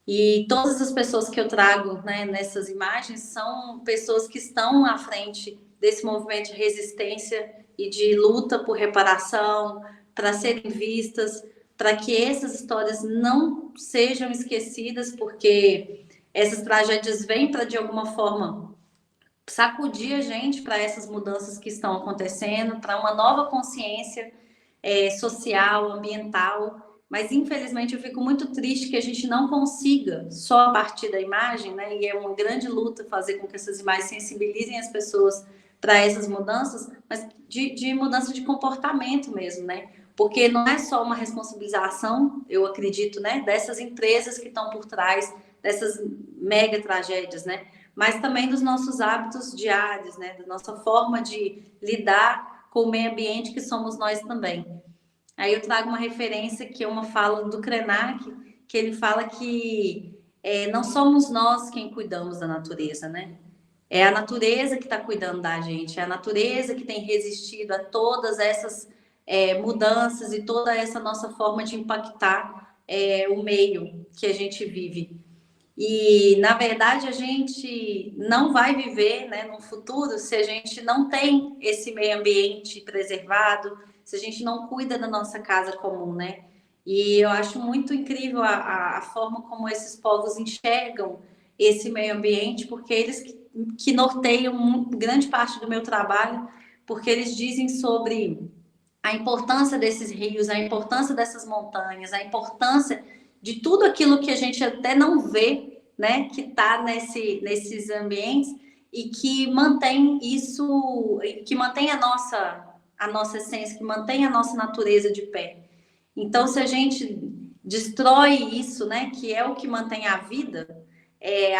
E todas as pessoas que eu trago, né, nessas imagens são pessoas que estão à frente desse movimento de resistência e de luta por reparação, para serem vistas, para que essas histórias não sejam esquecidas, porque essas tragédias vêm para, de alguma forma, sacudir a gente para essas mudanças que estão acontecendo, para uma nova consciência social, ambiental. Mas, infelizmente, eu fico muito triste que a gente não consiga, só a partir da imagem, né? E é uma grande luta fazer com que essas imagens sensibilizem as pessoas para essas mudanças, mas de mudança de comportamento mesmo, né? porque não é só uma responsabilização, eu acredito, né, dessas empresas que estão por trás dessas mega tragédias, né, mas também dos nossos hábitos diários, né, da nossa forma de lidar com o meio ambiente, que somos nós também. Aí eu trago uma referência que é uma fala do Krenak, que ele fala que não somos nós quem cuidamos da natureza, né? É a natureza que está cuidando da gente, é a natureza que tem resistido a todas essas mudanças e toda essa nossa forma de impactar o meio que a gente vive. E, na verdade, a gente não vai viver, né, no futuro se a gente não tem esse meio ambiente preservado, se a gente não cuida da nossa casa comum, né? E eu acho muito incrível a forma como esses povos enxergam esse meio ambiente, porque eles que norteiam grande parte do meu trabalho, porque eles dizem sobre a importância desses rios, a importância dessas montanhas, a importância de tudo aquilo que a gente até não vê, né, que está nesses ambientes e que mantém isso, que mantém a nossa essência, que mantém a nossa natureza de pé. Então, se a gente destrói isso, né, que é o que mantém a vida,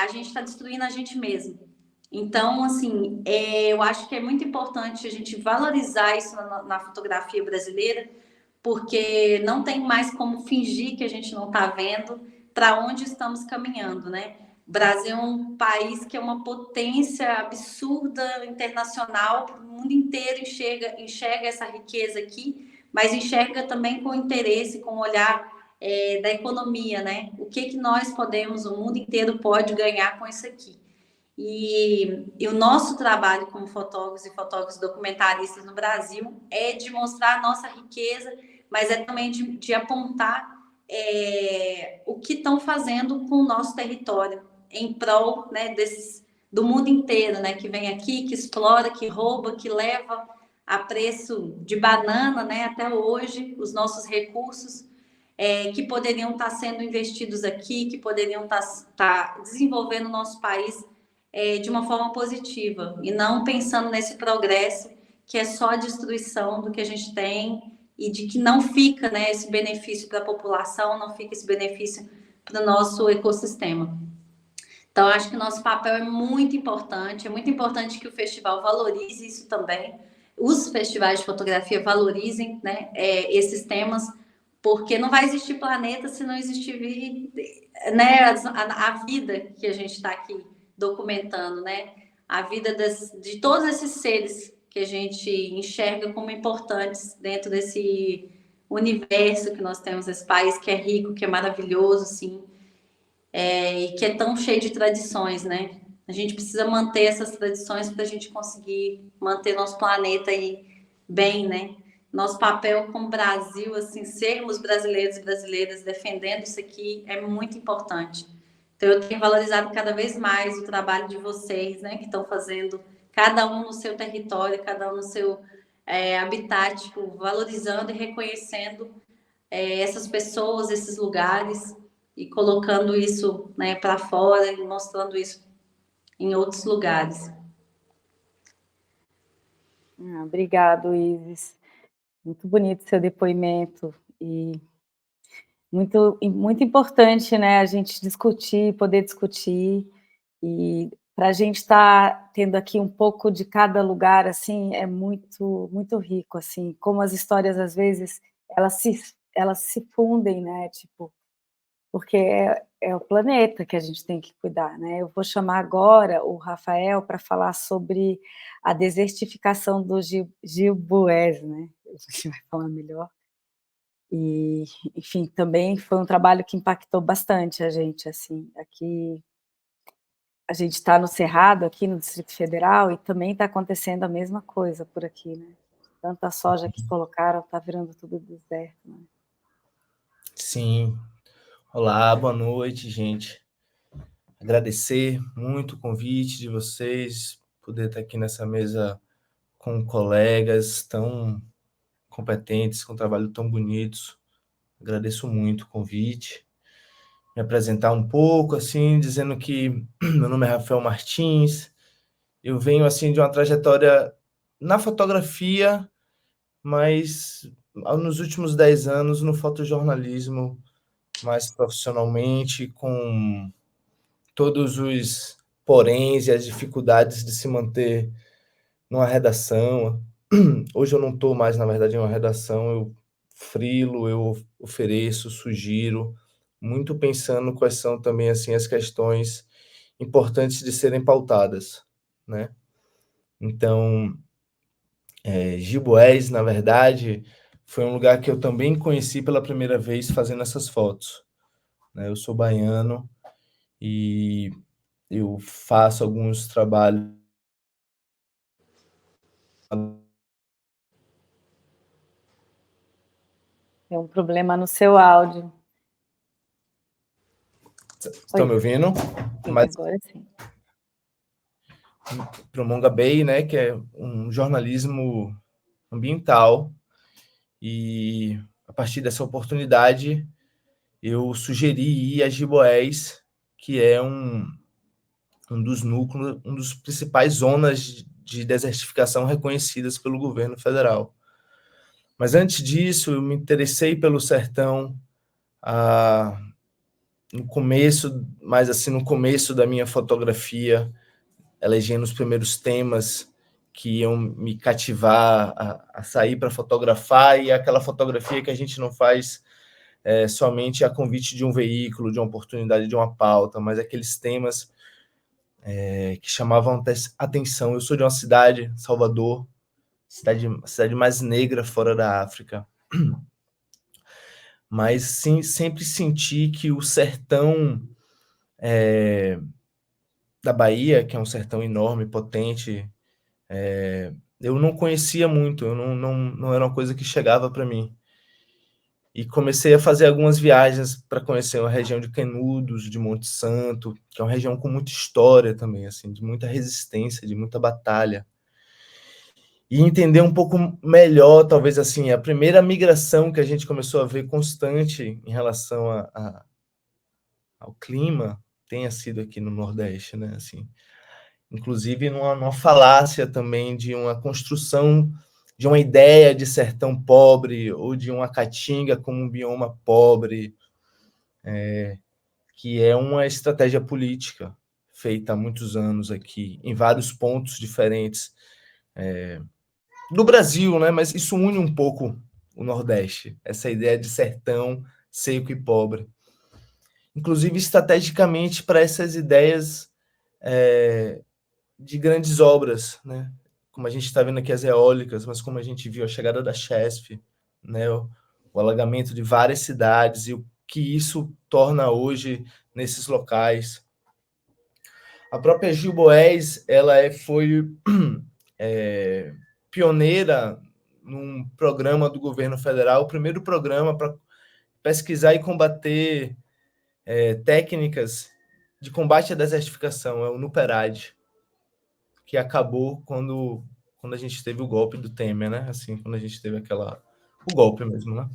a gente está destruindo a gente mesmo. Então, assim, eu acho que é muito importante a gente valorizar isso na fotografia brasileira, porque não tem mais como fingir que a gente não está vendo para onde estamos caminhando, né? O Brasil é um país que é uma potência absurda internacional, o mundo inteiro enxerga essa riqueza aqui, mas enxerga também com interesse, com o olhar da economia, né? O que nós podemos, o mundo inteiro pode ganhar com isso aqui. E o nosso trabalho como fotógrafos e fotógrafos documentaristas no Brasil é de mostrar a nossa riqueza, mas é também de apontar o que estão fazendo com o nosso território em prol, né, do mundo inteiro, né, que vem aqui, que explora, que rouba, que leva a preço de banana, né, até hoje, os nossos recursos que poderiam estar sendo investidos aqui, que poderiam estar desenvolvendo o nosso país de uma forma positiva, e não pensando nesse progresso que é só a destruição do que a gente tem e de que não fica, né, esse benefício para a população, não fica esse benefício para o nosso ecossistema. Então, acho que o nosso papel é muito importante que o festival valorize isso também, os festivais de fotografia valorizem, né, esses temas, porque não vai existir planeta se não existir, né, a vida que a gente está aqui documentando, né? A vida de todos esses seres que a gente enxerga como importantes dentro desse universo que nós temos, esse país que é rico, que é maravilhoso, sim, e que é tão cheio de tradições, né? A gente precisa manter essas tradições para a gente conseguir manter nosso planeta aí bem, né? Nosso papel como Brasil, assim, sermos brasileiros e brasileiras defendendo isso aqui é muito importante. Então, eu tenho valorizado cada vez mais o trabalho de vocês, né, que estão fazendo, cada um no seu território, cada um no seu habitat, tipo, valorizando e reconhecendo essas pessoas, esses lugares, e colocando isso, né, para fora e mostrando isso em outros lugares. Obrigado, Isis. Muito bonito seu depoimento e muito importante, né, a gente poder discutir, e para a gente estar tendo aqui um pouco de cada lugar, assim, é muito, muito rico, assim, como as histórias, às vezes, elas se fundem, né, tipo, porque é o planeta que a gente tem que cuidar, né? Eu vou chamar agora o Rafael para falar sobre a desertificação do Gilboés, né? A gente vai falar melhor. E, enfim, também foi um trabalho que impactou bastante a gente, assim, aqui a gente está no Cerrado, aqui no Distrito Federal, e também está acontecendo a mesma coisa por aqui, né? Tanta soja que colocaram, está virando tudo deserto, né? Sim. Olá, boa noite, gente. Agradecer muito o convite de vocês, poder estar aqui nessa mesa com colegas tão competentes, com um trabalho tão bonito. Agradeço muito o convite. Me apresentar um pouco, assim, dizendo que meu nome é Rafael Martins, eu venho, assim, de uma trajetória na fotografia, mas nos últimos 10 anos no fotojornalismo mais profissionalmente, com todos os poréns e as dificuldades de se manter numa redação. Hoje eu não estou mais, na verdade, em uma redação, eu frilo, eu ofereço, sugiro, muito pensando quais são também assim as questões importantes de serem pautadas, né? Então, Giboés, na verdade, foi um lugar que eu também conheci pela primeira vez fazendo essas fotos, né? Eu sou baiano e eu faço alguns trabalhos. Tem um problema no seu áudio. Estão me ouvindo? Sim, Mas agora sim. para o Monga Bay, né, que é um jornalismo ambiental, e a partir dessa oportunidade eu sugeri ir a Giboés, que é um dos núcleos, um dos principais zonas de desertificação reconhecidas pelo governo federal. Mas antes disso, eu me interessei pelo sertão no começo, mais assim, no começo da minha fotografia, elegendo os primeiros temas que iam me cativar a sair para fotografar, e aquela fotografia que a gente não faz somente a convite de um veículo, de uma oportunidade, de uma pauta, mas aqueles temas que chamavam atenção. Eu sou de uma cidade, Salvador, a cidade mais negra fora da África, mas sim, sempre senti que o sertão da Bahia, que é um sertão enorme, potente, eu não conhecia muito, eu não era uma coisa que chegava para mim. E comecei a fazer algumas viagens para conhecer a região de Canudos, de Monte Santo, que é uma região com muita história também, assim, de muita resistência, de muita batalha. E entender um pouco melhor, talvez assim, a primeira migração que a gente começou a ver constante em relação ao clima tenha sido aqui no Nordeste, né? Assim, inclusive numa falácia também de uma construção de uma ideia de sertão pobre ou de uma caatinga como um bioma pobre, que é uma estratégia política feita há muitos anos aqui, em vários pontos diferentes do Brasil, né? Mas isso une um pouco o Nordeste, essa ideia de sertão seco e pobre. Inclusive, estrategicamente, para essas ideias de grandes obras, né? Como a gente está vendo aqui as eólicas, mas como a gente viu a chegada da Chesf, né? O alagamento de várias cidades e o que isso torna hoje nesses locais. A própria Giboés, ela foi pioneira num programa do governo federal, o primeiro programa para pesquisar e combater técnicas de combate à desertificação, é o NUPERAD, que acabou quando a gente teve o golpe do Temer, né? Assim, quando a gente teve o golpe mesmo, né?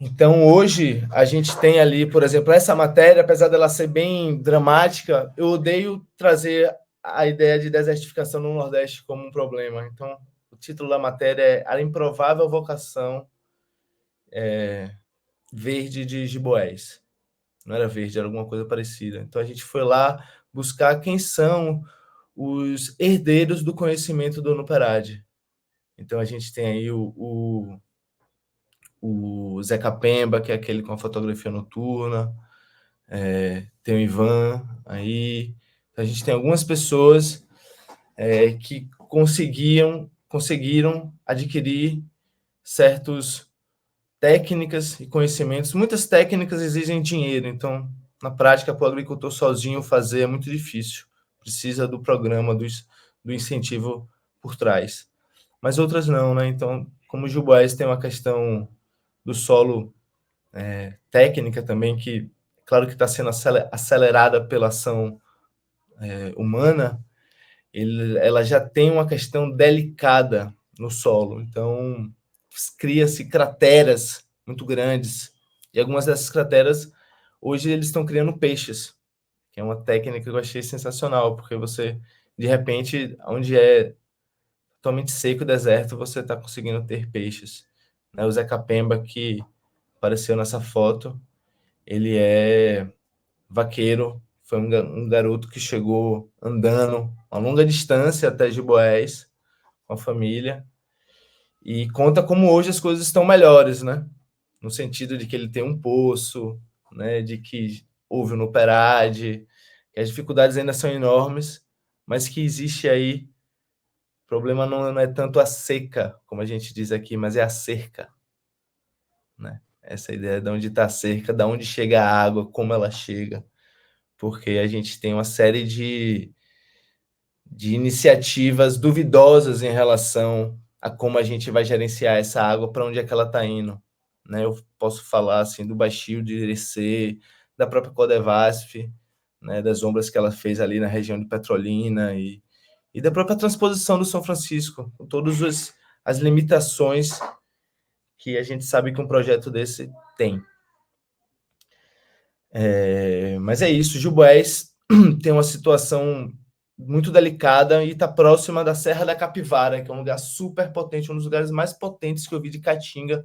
Então, hoje, a gente tem ali, por exemplo, essa matéria, apesar dela ser bem dramática, eu odeio trazer a ideia de desertificação no Nordeste como um problema. Então, o título da matéria é A Improvável Vocação Verde de Giboés. Não era verde, era alguma coisa parecida. Então, a gente foi lá buscar quem são os herdeiros do conhecimento do NUPERAD. Então, a gente tem aí o Zé Capemba, que é aquele com a fotografia noturna, tem o Ivan aí. A gente tem algumas pessoas que conseguiram adquirir certas técnicas e conhecimentos. Muitas técnicas exigem dinheiro, então, na prática, para o agricultor sozinho fazer é muito difícil. Precisa do programa, do incentivo por trás. Mas outras não, né? Então, como o Giboés tem uma questão do solo técnica também, que, claro que está sendo acelerada pela ação humana, ela já tem uma questão delicada no solo. Então, cria-se crateras muito grandes. E algumas dessas crateras, hoje, eles estão criando peixes, que é uma técnica que eu achei sensacional, porque você, de repente, onde é totalmente seco o deserto, você está conseguindo ter peixes. né? O Zeca Pemba, que apareceu nessa foto, ele é vaqueiro, foi um garoto que chegou andando uma longa distância até Giboés com a família, e conta como hoje as coisas estão melhores, né? No sentido de que ele tem um poço, né? De que houve no Perade, que as dificuldades ainda são enormes, mas que existe aí. O problema não é tanto a seca, como a gente diz aqui, mas é a cerca, né? Essa ideia de onde está a cerca, de onde chega a água, como ela chega, porque a gente tem uma série de iniciativas duvidosas em relação a como a gente vai gerenciar essa água, para onde é que ela está indo, né? Eu posso falar assim do Baixio de Irecê, da própria Codevasf, né, das obras que ela fez ali na região de Petrolina e da própria transposição do São Francisco, com todas as limitações que a gente sabe que um projeto desse tem. Mas é isso, Giboés tem uma situação muito delicada e está próxima da Serra da Capivara, que é um lugar super potente, um dos lugares mais potentes que eu vi de Caatinga.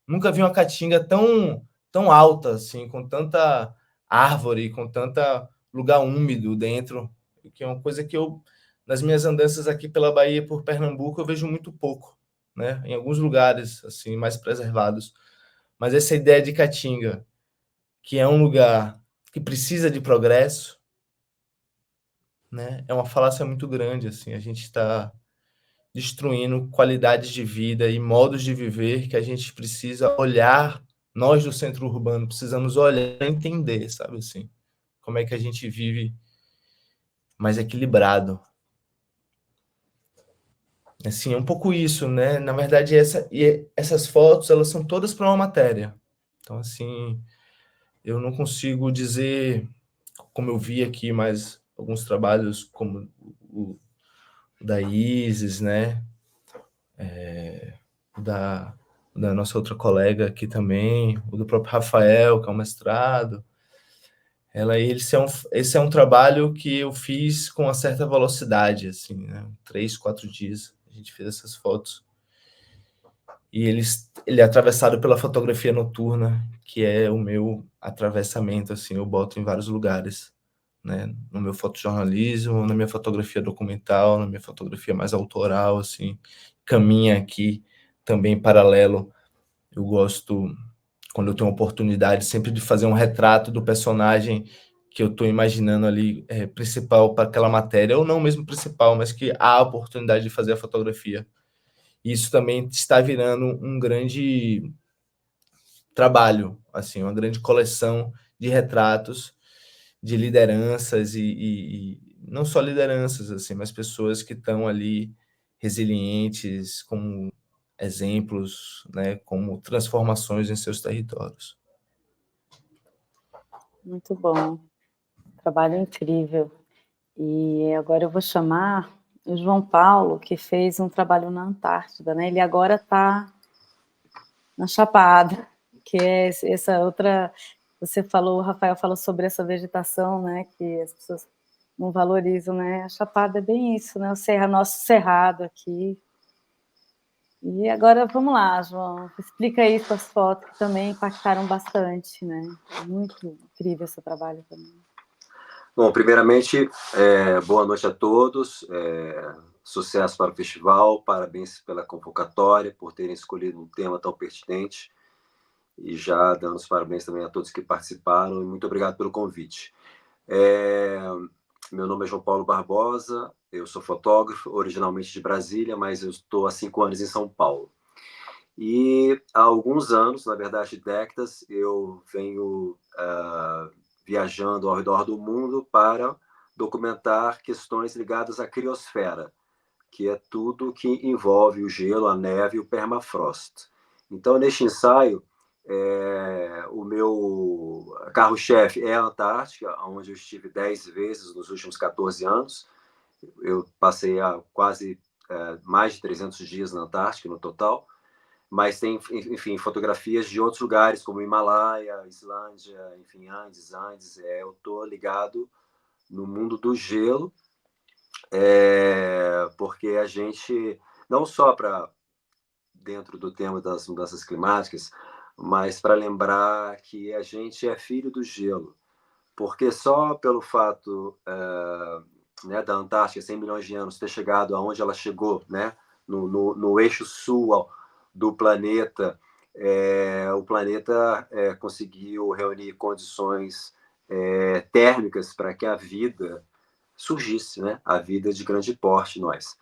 Nunca vi uma Caatinga tão alta, assim, com tanta árvore, com tanta lugar úmido dentro, que é uma coisa que eu, nas minhas andanças aqui pela Bahia, por Pernambuco, eu vejo muito pouco, né? Em alguns lugares assim mais preservados. Mas essa ideia de Caatinga, que é um lugar que precisa de progresso, né? É uma falácia muito grande, assim. A gente está destruindo qualidades de vida e modos de viver que a gente precisa olhar. Nós do centro urbano precisamos olhar e entender, sabe assim, como é que a gente vive mais equilibrado. Assim, é um pouco isso, né? Na verdade, essas fotos, elas são todas para uma matéria. Então, assim, eu não consigo dizer, como eu vi aqui, mais alguns trabalhos como o da Isis, né? Da nossa outra colega aqui também, o do próprio Rafael, que é um mestrado. Esse é um trabalho que eu fiz com uma certa velocidade, assim, né? 3, 4 dias a gente fez essas fotos. E ele é atravessado pela fotografia noturna, que é o meu atravessamento, assim, eu boto em vários lugares, né? No meu fotojornalismo, na minha fotografia documental, na minha fotografia mais autoral, assim, caminha aqui também paralelo. Eu gosto, quando eu tenho oportunidade, sempre de fazer um retrato do personagem que eu estou imaginando ali, principal para aquela matéria, ou não mesmo principal, mas que há a oportunidade de fazer a fotografia. Isso também está virando um grande trabalho, assim, uma grande coleção de retratos de lideranças e não só lideranças, assim, mas pessoas que estão ali resilientes, como exemplos, né, como transformações em seus territórios. Muito bom, trabalho incrível. E agora eu vou chamar o João Paulo, que fez um trabalho na Antártida, né? Ele agora está na Chapada, que é essa outra... Você falou, o Rafael falou sobre essa vegetação, né? Que as pessoas não valorizam, né? A Chapada é bem isso, né? O nosso cerrado aqui. E agora, vamos lá, João, explica aí suas fotos, que também impactaram bastante, né? Muito incrível esse trabalho também. Bom, primeiramente, boa noite a todos, sucesso para o festival, parabéns pela convocatória, por terem escolhido um tema tão pertinente, e já dando os parabéns também a todos que participaram, e muito obrigado pelo convite. Meu nome é João Paulo Barbosa, eu sou fotógrafo, originalmente de Brasília, mas eu estou há 5 anos em São Paulo. E há alguns anos, na verdade décadas, eu venho viajando ao redor do mundo para documentar questões ligadas à criosfera, que é tudo que envolve o gelo, a neve e o permafrost. Então, neste ensaio, o meu carro-chefe é a Antártica, onde eu estive 10 vezes nos últimos 14 anos. Eu passei quase mais de 300 dias na Antártica no total, mas tem, enfim, fotografias de outros lugares, como Himalaia, Islândia, enfim, Andes. Eu estou ligado no mundo do gelo, porque a gente, não só para dentro do tema das mudanças climáticas, mas para lembrar que a gente é filho do gelo, porque só pelo fato né, da Antártica, 100 milhões de anos, ter chegado aonde ela chegou, né, no eixo sul do planeta, o planeta conseguiu reunir condições térmicas para que a vida surgisse, né, a vida de grande porte, nós.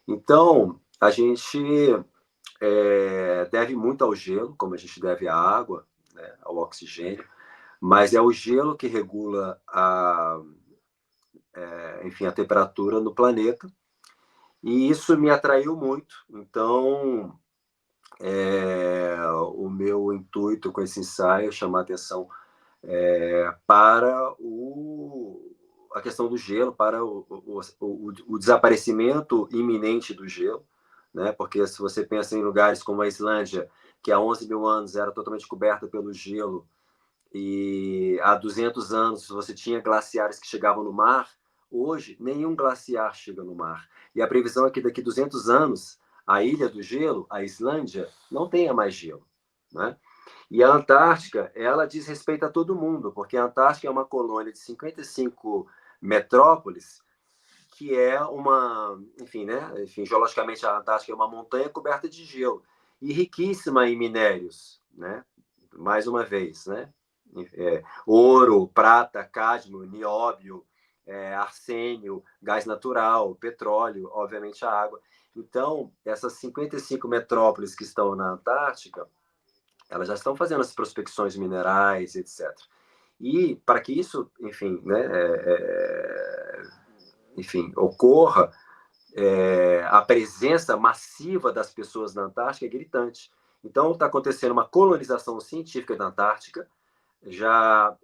Então, a gente deve muito ao gelo, como a gente deve à água, né, ao oxigênio, mas é o gelo que regula enfim, a temperatura no planeta, e isso me atraiu muito. Então, o meu intuito com esse ensaio é chamar a atenção para a questão do gelo, para o desaparecimento iminente do gelo, né? Porque se você pensa em lugares como a Islândia, que há 11 mil anos era totalmente coberta pelo gelo, e há 200 anos você tinha glaciares que chegavam no mar, hoje nenhum glaciar chega no mar. E a previsão é que daqui a 200 anos, a Ilha do Gelo, a Islândia, não tenha mais gelo, né? E a Antártica, ela diz respeito a todo mundo, porque a Antártica é uma colônia de 55 metrópoles, que é enfim, né? Enfim, geologicamente a Antártica é uma montanha coberta de gelo e riquíssima em minérios, né? Mais uma vez, né? Ouro, prata, cádmio, nióbio, arsênio, gás natural, petróleo, obviamente a água. Então, essas 55 metrópoles que estão na Antártica, elas já estão fazendo as prospecções minerais, etc. E para que isso, enfim, né, enfim, ocorra, a presença massiva das pessoas na Antártica é gritante. Então, está acontecendo uma colonização científica da Antártica, já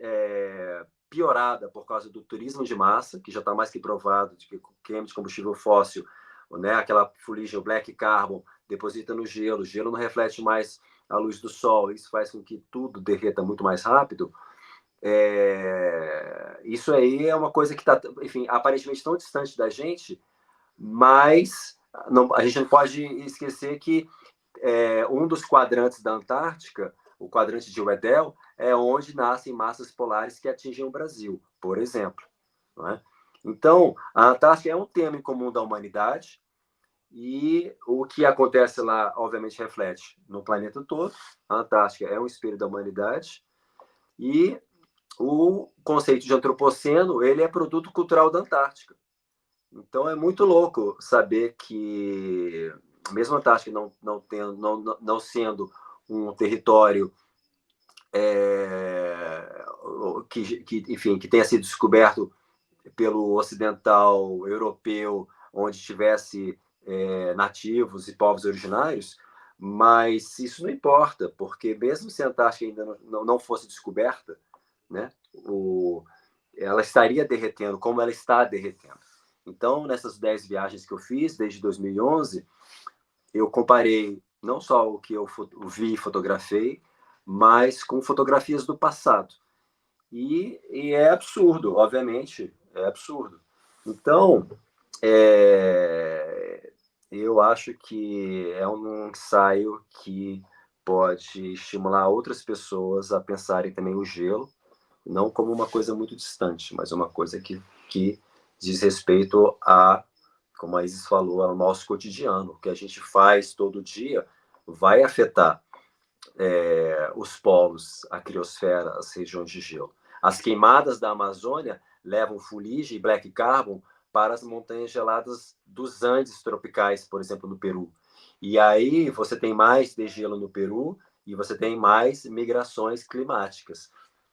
piorada por causa do turismo de massa, que já está mais que provado de que queima de combustível fóssil, né, aquela fuligem, o black carbon, deposita no gelo, o gelo não reflete mais a luz do sol, isso faz com que tudo derreta muito mais rápido. Isso aí é uma coisa que está, enfim, aparentemente tão distante da gente, mas a gente não pode esquecer que um dos quadrantes da Antártica, o quadrante de Weddell, é onde nascem massas polares que atingem o Brasil, por exemplo. Não é? Então, a Antártica é um tema em comum da humanidade, e o que acontece lá, obviamente, reflete no planeta todo. A Antártica é um espelho da humanidade, e o conceito de antropoceno, ele é produto cultural da Antártica. Então, é muito louco saber que, mesmo a Antártica não sendo um território enfim, que tenha sido descoberto pelo ocidental europeu, onde tivesse nativos e povos originários, mas isso não importa, porque mesmo se a Antártica ainda não fosse descoberta, né, ela estaria derretendo, como ela está derretendo. Então, nessas 10 viagens que eu fiz, desde 2011, eu comparei não só o que eu vi e fotografei, mas com fotografias do passado. E é absurdo, obviamente, é absurdo. Então, eu acho que é um ensaio que pode estimular outras pessoas a pensarem também o gelo, não como uma coisa muito distante, mas uma coisa que diz respeito a, como a Isis falou, ao nosso cotidiano. O que a gente faz todo dia vai afetar os polos, a criosfera, as regiões de gelo. As queimadas da Amazônia levam fuligem e black carbon para as montanhas geladas dos Andes tropicais, por exemplo, no Peru. E aí você tem mais degelo no Peru e você tem mais migrações climáticas.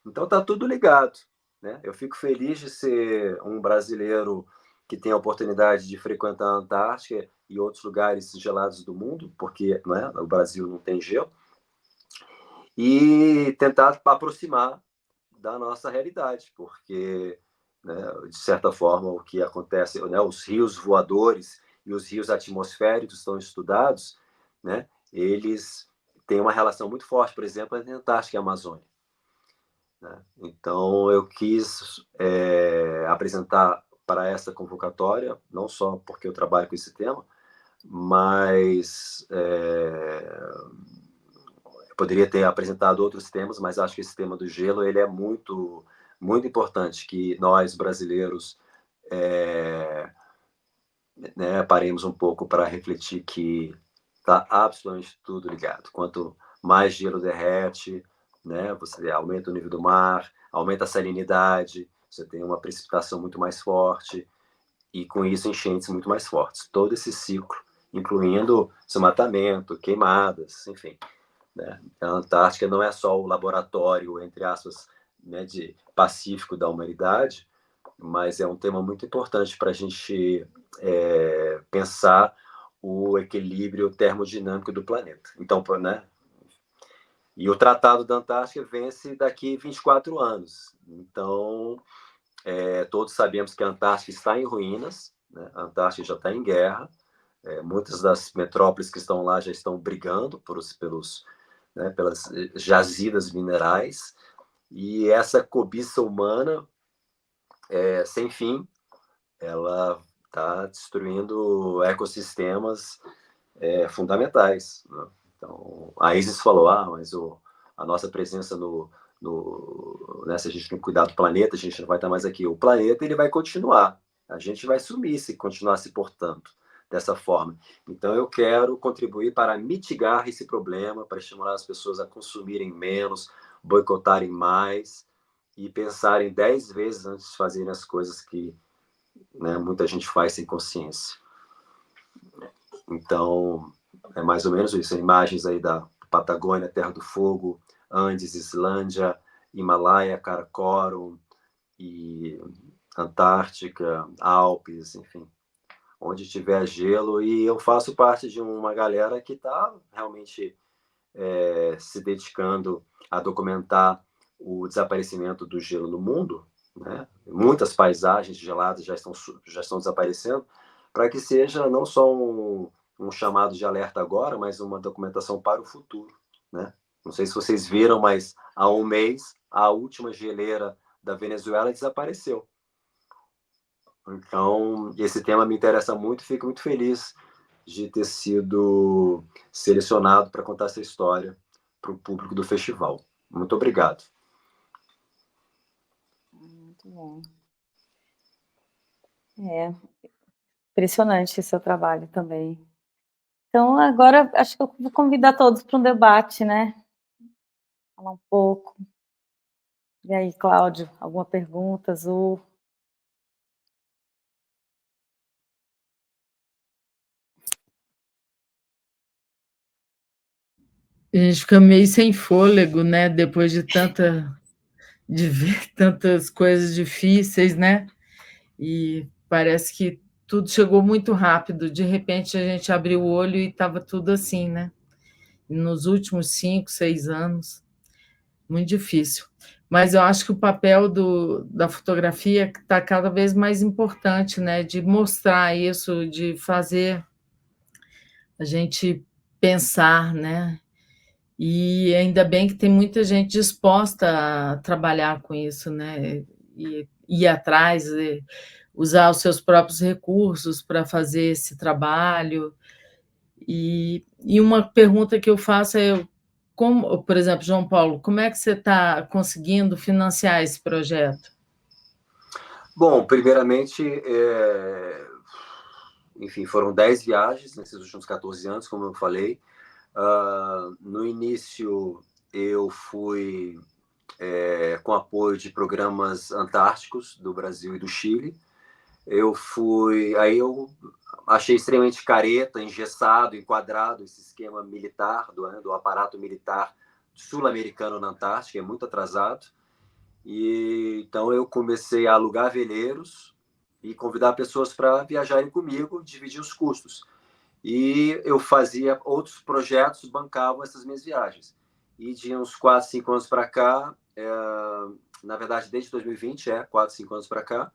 Então está tudo ligado, né? Eu fico feliz de ser um brasileiro que tem a oportunidade de frequentar a Antártica e outros lugares gelados do mundo, porque, né, o Brasil não tem gelo, e tentar aproximar da nossa realidade, porque, né, de certa forma, o que acontece, né, os rios voadores e os rios atmosféricos estão estudados, né, eles têm uma relação muito forte, por exemplo, entre a Antártica e a Amazônia. Né? Então, eu quis apresentar para essa convocatória, não só porque eu trabalho com esse tema, mas eu poderia ter apresentado outros temas, mas acho que esse tema do gelo ele é muito, muito importante, que nós, brasileiros, né, paremos um pouco para refletir que está absolutamente tudo ligado. Quanto mais gelo derrete, né, você aumenta o nível do mar, aumenta a salinidade, você tem uma precipitação muito mais forte, e com isso enchentes muito mais fortes. Todo esse ciclo, incluindo desmatamento, queimadas, enfim. Né? A Antártica não é só o laboratório, entre aspas, né, de pacífico da humanidade, mas é um tema muito importante para a gente pensar o equilíbrio termodinâmico do planeta. Então, né? E o Tratado da Antártica vence daqui 24 anos. Então, todos sabemos que a Antártica está em ruínas, né? A Antártica já está em guerra. Muitas das metrópoles que estão lá já estão brigando pelas jazidas minerais. E essa cobiça humana sem fim, ela está destruindo ecossistemas fundamentais. Né? Então, a Isis falou, mas a nossa presença né, se a gente não cuidar do planeta, a gente não vai estar mais aqui. O planeta ele vai continuar. A gente vai sumir se continuar se portando dessa forma. Então, eu quero contribuir para mitigar esse problema, para estimular as pessoas a consumirem menos, boicotarem mais e pensarem 10 vezes antes de fazerem as coisas que, né, muita gente faz sem consciência. Então, é mais ou menos isso. Imagens aí da Patagônia, Terra do Fogo, Andes, Islândia, Himalaia, Karakorum, e Antártica, Alpes, enfim. Onde tiver gelo. E eu faço parte de uma galera que está realmente se dedicando a documentar o desaparecimento do gelo no mundo, né? Muitas paisagens geladas já estão desaparecendo, para que seja não só um chamado de alerta agora, mas uma documentação para o futuro, né? Não sei se vocês viram, mas há um mês a última geleira da Venezuela desapareceu. Então, esse tema me interessa muito e fico muito feliz de ter sido selecionado para contar essa história para o público do festival. Muito obrigado. Muito bom. Impressionante esse seu trabalho também. Então, agora, acho que eu vou convidar todos para um debate, né? Falar um pouco. E aí, Cláudio, alguma pergunta, Azul? A gente fica meio sem fôlego, né? Depois de ver tantas coisas difíceis, né? E parece que tudo chegou muito rápido. De repente, a gente abriu o olho e estava tudo assim, né? E nos últimos 5, 6 anos, muito difícil. Mas eu acho que o papel da fotografia está cada vez mais importante, né? De mostrar isso, de fazer a gente pensar, né? E ainda bem que tem muita gente disposta a trabalhar com isso, né? E ir atrás, usar os seus próprios recursos para fazer esse trabalho. E uma pergunta que eu faço é, como, por exemplo, João Paulo, como é que você está conseguindo financiar esse projeto? Bom, primeiramente, enfim, foram 10 viagens nesses últimos 14 anos, como eu falei. No início, eu fui com apoio de programas antárticos do Brasil e do Chile. Aí eu achei extremamente careta, engessado, enquadrado esse esquema militar, do aparato militar sul-americano na Antártica, é muito atrasado. E então eu comecei a alugar veleiros e convidar pessoas para viajarem comigo, dividir os custos. E eu fazia outros projetos, bancavam essas minhas viagens. E de uns 4, 5 anos para cá, na verdade, desde 2020, 4, 5 anos para cá,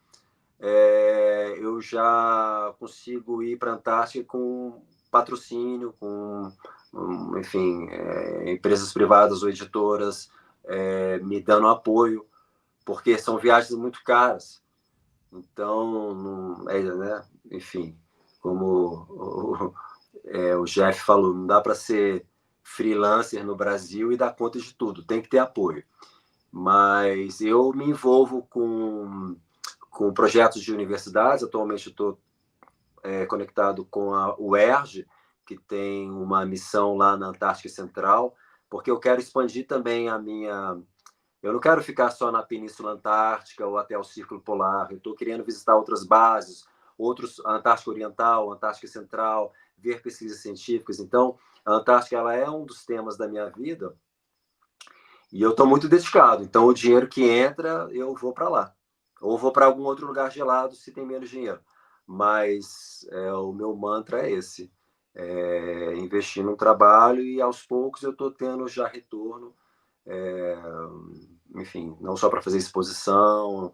eu já consigo ir para a Antártica com patrocínio, com, enfim, empresas privadas ou editoras me dando apoio, porque são viagens muito caras. Então, né, enfim, como o Jeff falou, não dá para ser freelancer no Brasil e dar conta de tudo, tem que ter apoio. Mas eu me envolvo com projetos de universidades. Atualmente eu estou conectado com a UERJ, que tem uma missão lá na Antártica Central, porque eu quero expandir também a minha... Eu não quero ficar só na Península Antártica ou até o Círculo Polar. Eu estou querendo visitar outras bases, a Antártica Oriental, a Antártica Central, ver pesquisas científicas. Então, a Antártica ela é um dos temas da minha vida e eu estou muito dedicado. Então, o dinheiro que entra, eu vou para lá. Ou vou para algum outro lugar gelado se tem menos dinheiro. Mas o meu mantra é esse. Investir no trabalho e, aos poucos, eu estou tendo já retorno. Enfim, não só para fazer exposição,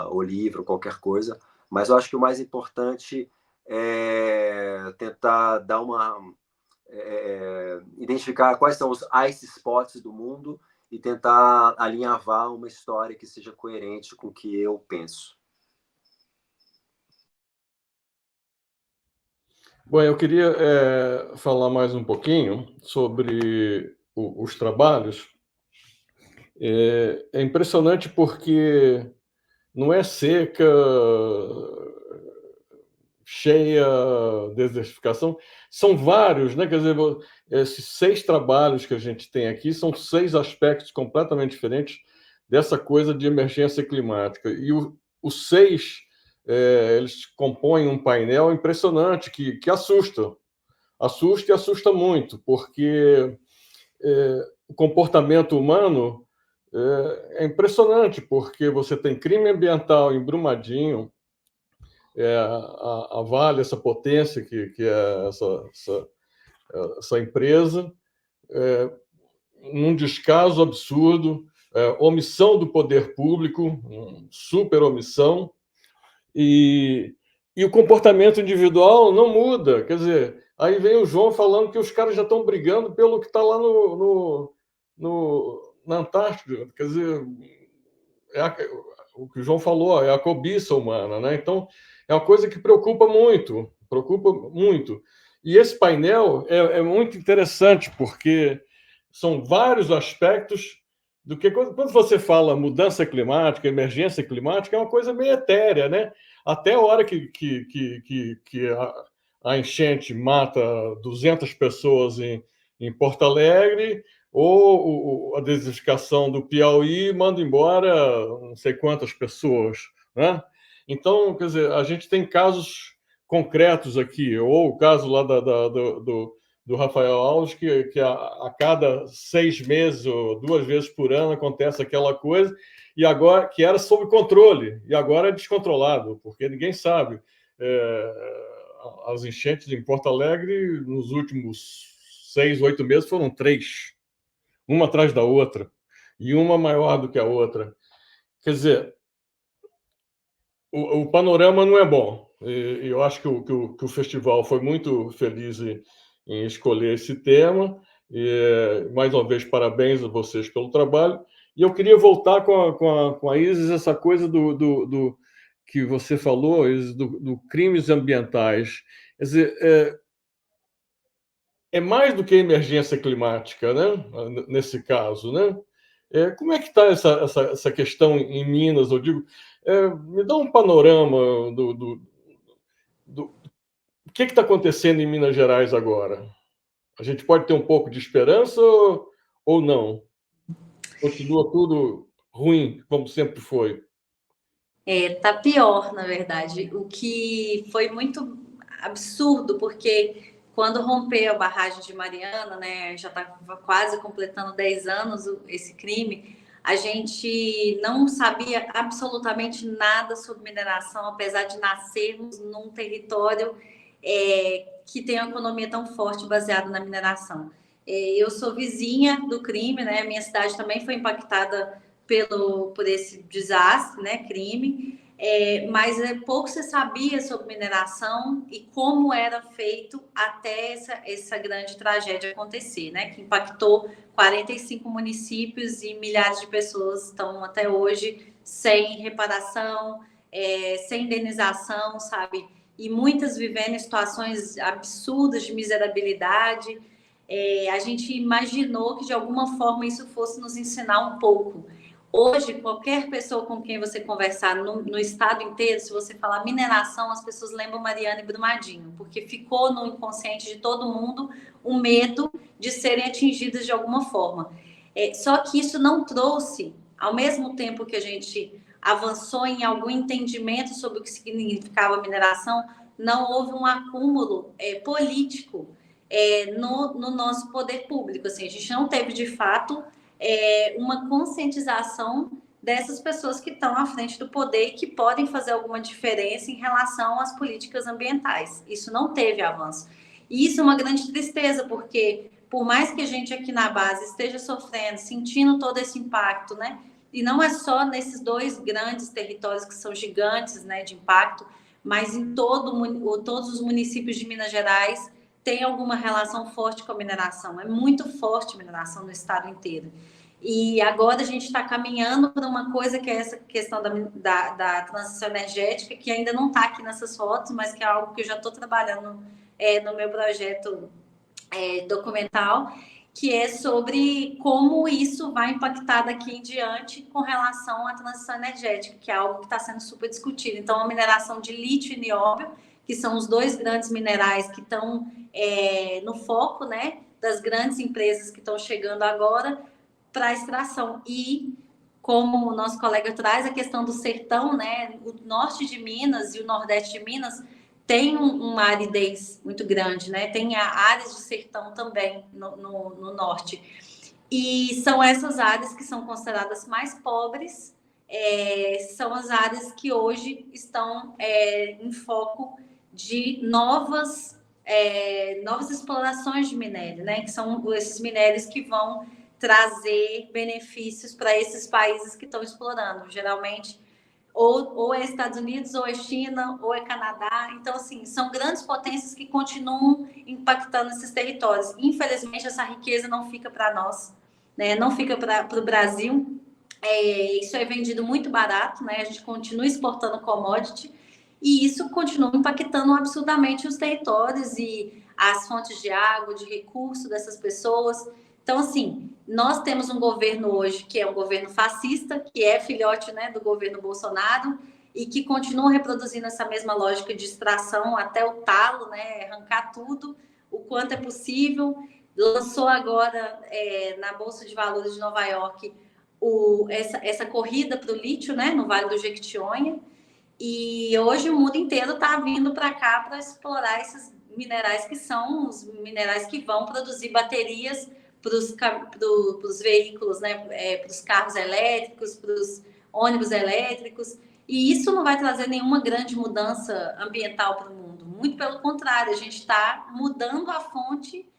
ou livro, qualquer coisa. Mas eu acho que o mais importante é tentar dar identificar quais são os ice spots do mundo e tentar alinhavar uma história que seja coerente com o que eu penso. Bom, eu queria falar mais um pouquinho sobre os trabalhos. É impressionante porque não é seca, cheia, desertificação. São vários, né? Quer dizer, esses 6 trabalhos que a gente tem aqui são 6 aspectos completamente diferentes dessa coisa de emergência climática. E os 6, eles compõem um painel impressionante que assusta. Assusta e assusta muito, porque o comportamento humano é impressionante, porque você tem crime ambiental em Brumadinho, a Vale, essa potência que é essa empresa, num descaso absurdo, omissão do poder público, super omissão, e o comportamento individual não muda. Quer dizer, aí vem o João falando que os caras já estão brigando pelo que está lá na Antártida. Quer dizer, o que o João falou, é a cobiça humana, né? Então, é uma coisa que preocupa muito. E esse painel é muito interessante, porque são vários aspectos do que... Quando você fala mudança climática, emergência climática, é uma coisa meio etérea, né? Até a hora que a enchente mata 200 pessoas em Porto Alegre, ou a desertificação do Piauí manda embora não sei quantas pessoas, né? Então, quer dizer, a gente tem casos concretos aqui, ou o caso lá do Rafael Alves, que a cada 6 meses ou 2 vezes por ano acontece aquela coisa, e agora que era sob controle, e agora é descontrolado, porque ninguém sabe. As enchentes em Porto Alegre, nos últimos 6, 8 meses, foram 3. Uma atrás da outra, e uma maior do que a outra. Quer dizer, o panorama não é bom. E eu acho que o festival foi muito feliz em escolher esse tema. E, mais uma vez, parabéns a vocês pelo trabalho. E eu queria voltar com a Isis, essa coisa do que você falou, Isis, do crimes ambientais. Quer dizer, é mais do que emergência climática, né? Nesse caso, né? Como é que está essa questão em Minas? Eu digo, me dá um panorama do que está acontecendo em Minas Gerais agora. A gente pode ter um pouco de esperança ou não? Continua tudo ruim, como sempre foi? Tá pior, na verdade. O que foi muito absurdo, porque quando rompeu a barragem de Mariana, né, já está quase completando 10 anos esse crime, a gente não sabia absolutamente nada sobre mineração, apesar de nascermos num território que tem uma economia tão forte baseada na mineração. Eu sou vizinha do crime, né? Minha cidade também foi impactada por esse desastre, né, crime, mas pouco se sabia sobre mineração e como era feito até essa grande tragédia acontecer, né, que impactou 45 municípios e milhares de pessoas estão até hoje sem reparação, sem indenização, sabe? e muitas vivendo em situações absurdas de miserabilidade. A gente imaginou que, de alguma forma, isso fosse nos ensinar um pouco. Hoje, qualquer pessoa com quem você conversar no estado inteiro, se você falar mineração, as pessoas lembram Mariana e Brumadinho, porque ficou no inconsciente de todo mundo o medo de serem atingidas de alguma forma. Só que isso não trouxe, ao mesmo tempo que a gente avançou em algum entendimento sobre o que significava mineração, não houve um acúmulo político no nosso poder público. Assim, a gente não teve, de fato, uma conscientização dessas pessoas que estão à frente do poder e que podem fazer alguma diferença em relação às políticas ambientais. Isso não teve avanço. E isso é uma grande tristeza, porque por mais que a gente aqui na base esteja sofrendo, sentindo todo esse impacto, né? E não é só nesses 2 grandes territórios que são gigantes, né, de impacto, mas em todos os municípios de Minas Gerais tem alguma relação forte com a mineração. É muito forte a mineração no estado inteiro. E agora a gente está caminhando para uma coisa que é essa questão da transição energética, que ainda não está aqui nessas fotos, mas que é algo que eu já estou trabalhando no meu projeto documental, que é sobre como isso vai impactar daqui em diante com relação à transição energética, que é algo que está sendo super discutido. Então, a mineração de lítio e nióbio, que são os 2 grandes minerais que estão no foco, né, das grandes empresas que estão chegando agora para a extração. E, como o nosso colega traz, a questão do sertão, né, o norte de Minas e o nordeste de Minas tem uma aridez muito grande, né? Tem áreas de sertão também no norte. E são essas áreas que são consideradas mais pobres, são as áreas que hoje estão em foco de novas explorações de minério, né? Que são esses minérios que vão trazer benefícios para esses países que estão explorando. Geralmente, ou é Estados Unidos, ou é China, ou é Canadá. Então, assim, são grandes potências que continuam impactando esses territórios. Infelizmente, essa riqueza não fica para nós, né? Não fica para o Brasil. Isso é vendido muito barato, né? A gente continua exportando commodity e isso continua impactando absurdamente os territórios e as fontes de água, de recurso dessas pessoas. Então, assim, nós temos um governo hoje que é um governo fascista, que é filhote, né, do governo Bolsonaro e que continua reproduzindo essa mesma lógica de extração até o talo, né, arrancar tudo, o quanto é possível. Lançou agora na Bolsa de Valores de Nova York essa corrida para o lítio, né, no Vale do Jequitinhonha. E hoje o mundo inteiro está vindo para cá para explorar esses minerais que são os minerais que vão produzir baterias para os veículos, né, para os carros elétricos, para os ônibus elétricos, e isso não vai trazer nenhuma grande mudança ambiental para o mundo. Muito pelo contrário, a gente está mudando a fonte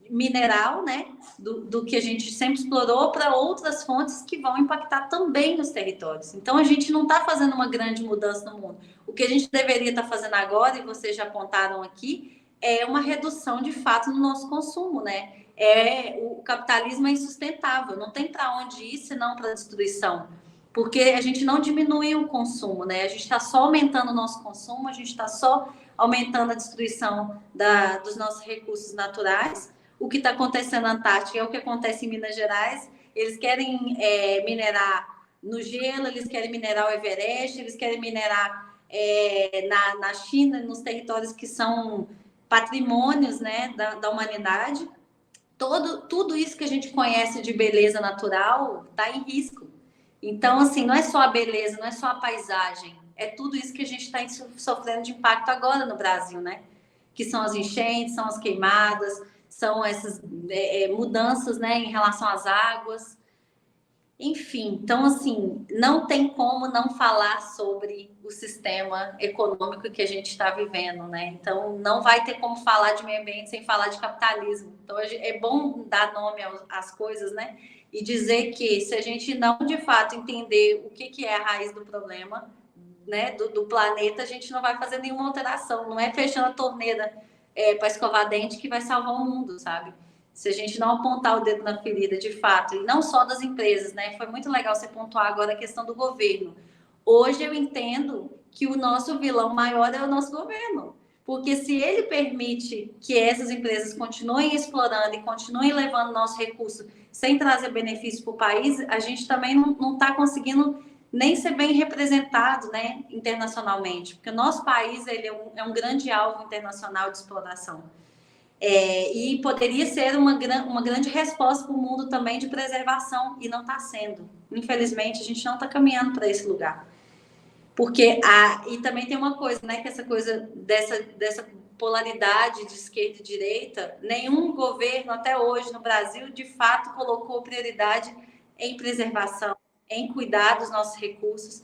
mineral, né, do que a gente sempre explorou para outras fontes que vão impactar também nos territórios. Então, a gente não está fazendo uma grande mudança no mundo. O que a gente deveria estar fazendo agora, e vocês já apontaram aqui, é uma redução de fato no nosso consumo, né? O capitalismo é insustentável, não tem para onde ir senão para a destruição, porque a gente não diminui o consumo, né? A gente está só aumentando o nosso consumo, a gente está só aumentando a destruição dos nossos recursos naturais. O que está acontecendo na Antártica é o que acontece em Minas Gerais. Eles querem minerar no gelo, eles querem minerar o Everest, eles querem minerar na China, nos territórios que são patrimônios, né, da humanidade. Tudo isso que a gente conhece de beleza natural está em risco. Então, assim, não é só a beleza, não é só a paisagem, é tudo isso que a gente está sofrendo de impacto agora no Brasil, né? Que são as enchentes, são as queimadas, são essas mudanças, né, em relação às águas. Enfim, então, assim, não tem como não falar sobre o sistema econômico que a gente está vivendo, né? Então, não vai ter como falar de meio ambiente sem falar de capitalismo. Então, é bom dar nome às coisas, né? E dizer que se a gente não, de fato, entender o que é a raiz do problema, né, do planeta, a gente não vai fazer nenhuma alteração. Não é fechando a torneira para escovar dente que vai salvar o mundo, sabe? Se a gente não apontar o dedo na ferida, de fato, e não só das empresas, né? Foi muito legal você pontuar agora a questão do governo. Hoje eu entendo que o nosso vilão maior é o nosso governo. Porque se ele permite que essas empresas continuem explorando e continuem levando nosso recurso sem trazer benefício para o país, a gente também não está conseguindo nem ser bem representado, né, internacionalmente. Porque o nosso país ele é um grande alvo internacional de exploração. E poderia ser uma grande resposta para o mundo também de preservação, e não está sendo. Infelizmente, a gente não está caminhando para esse lugar. Porque e também tem uma coisa, né, que essa coisa dessa polaridade de esquerda e direita, nenhum governo até hoje no Brasil, de fato, colocou prioridade em preservação, em cuidar dos nossos recursos.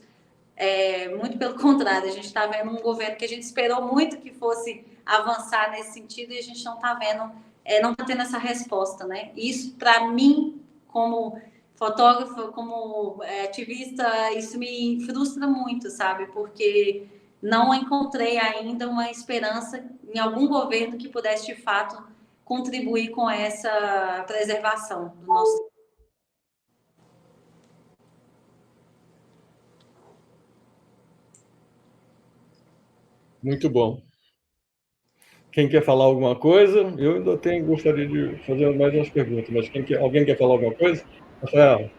Muito pelo contrário, a gente está vendo um governo que a gente esperou muito que fosse avançar nesse sentido e a gente não está vendo, não está tendo essa resposta, né? Isso, para mim, como fotógrafo, como ativista, isso me frustra muito, sabe? Porque não encontrei ainda uma esperança em algum governo que pudesse, de fato, contribuir com essa preservação do nosso. Muito bom. Quem quer falar alguma coisa? Eu ainda gostaria de fazer mais umas perguntas, mas alguém quer falar alguma coisa? Rafael?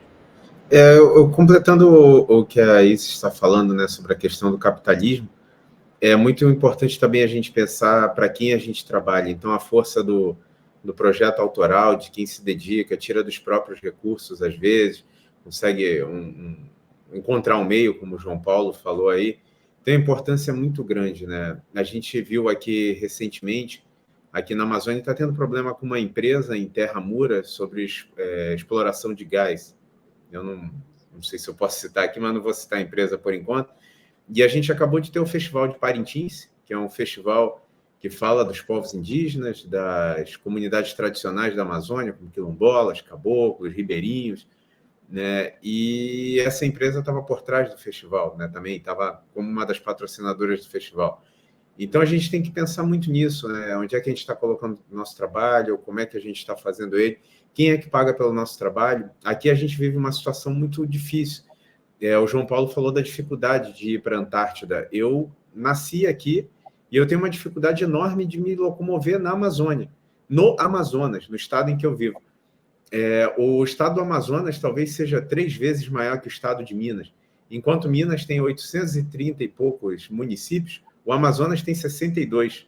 Completando o que a Isis está falando, né, sobre a questão do capitalismo, é muito importante também a gente pensar para quem a gente trabalha. Então, a força do projeto autoral, de quem se dedica, tira dos próprios recursos, às vezes, consegue encontrar um meio, como o João Paulo falou aí, tem uma importância muito grande, né? A gente viu aqui recentemente, aqui na Amazônia, está tendo problema com uma empresa em Terra Moura sobre exploração de gás. Eu não sei se eu posso citar aqui, mas não vou citar a empresa por enquanto. E a gente acabou de ter o Festival de Parintins, que é um festival que fala dos povos indígenas, das comunidades tradicionais da Amazônia, como quilombolas, caboclos, ribeirinhos, né? E essa empresa estava por trás do festival, né? Também estava como uma das patrocinadoras do festival. Então, a gente tem que pensar muito nisso, né? Onde é que a gente está colocando o nosso trabalho, como é que a gente está fazendo ele, quem é que paga pelo nosso trabalho. Aqui a gente vive uma situação muito difícil. O João Paulo falou da dificuldade de ir para a Antártida. Eu nasci aqui e eu tenho uma dificuldade enorme de me locomover na Amazônia, no Amazonas, no estado em que eu vivo. O estado do Amazonas talvez seja 3 vezes maior que o estado de Minas. Enquanto Minas tem 830 e poucos municípios, o Amazonas tem 62.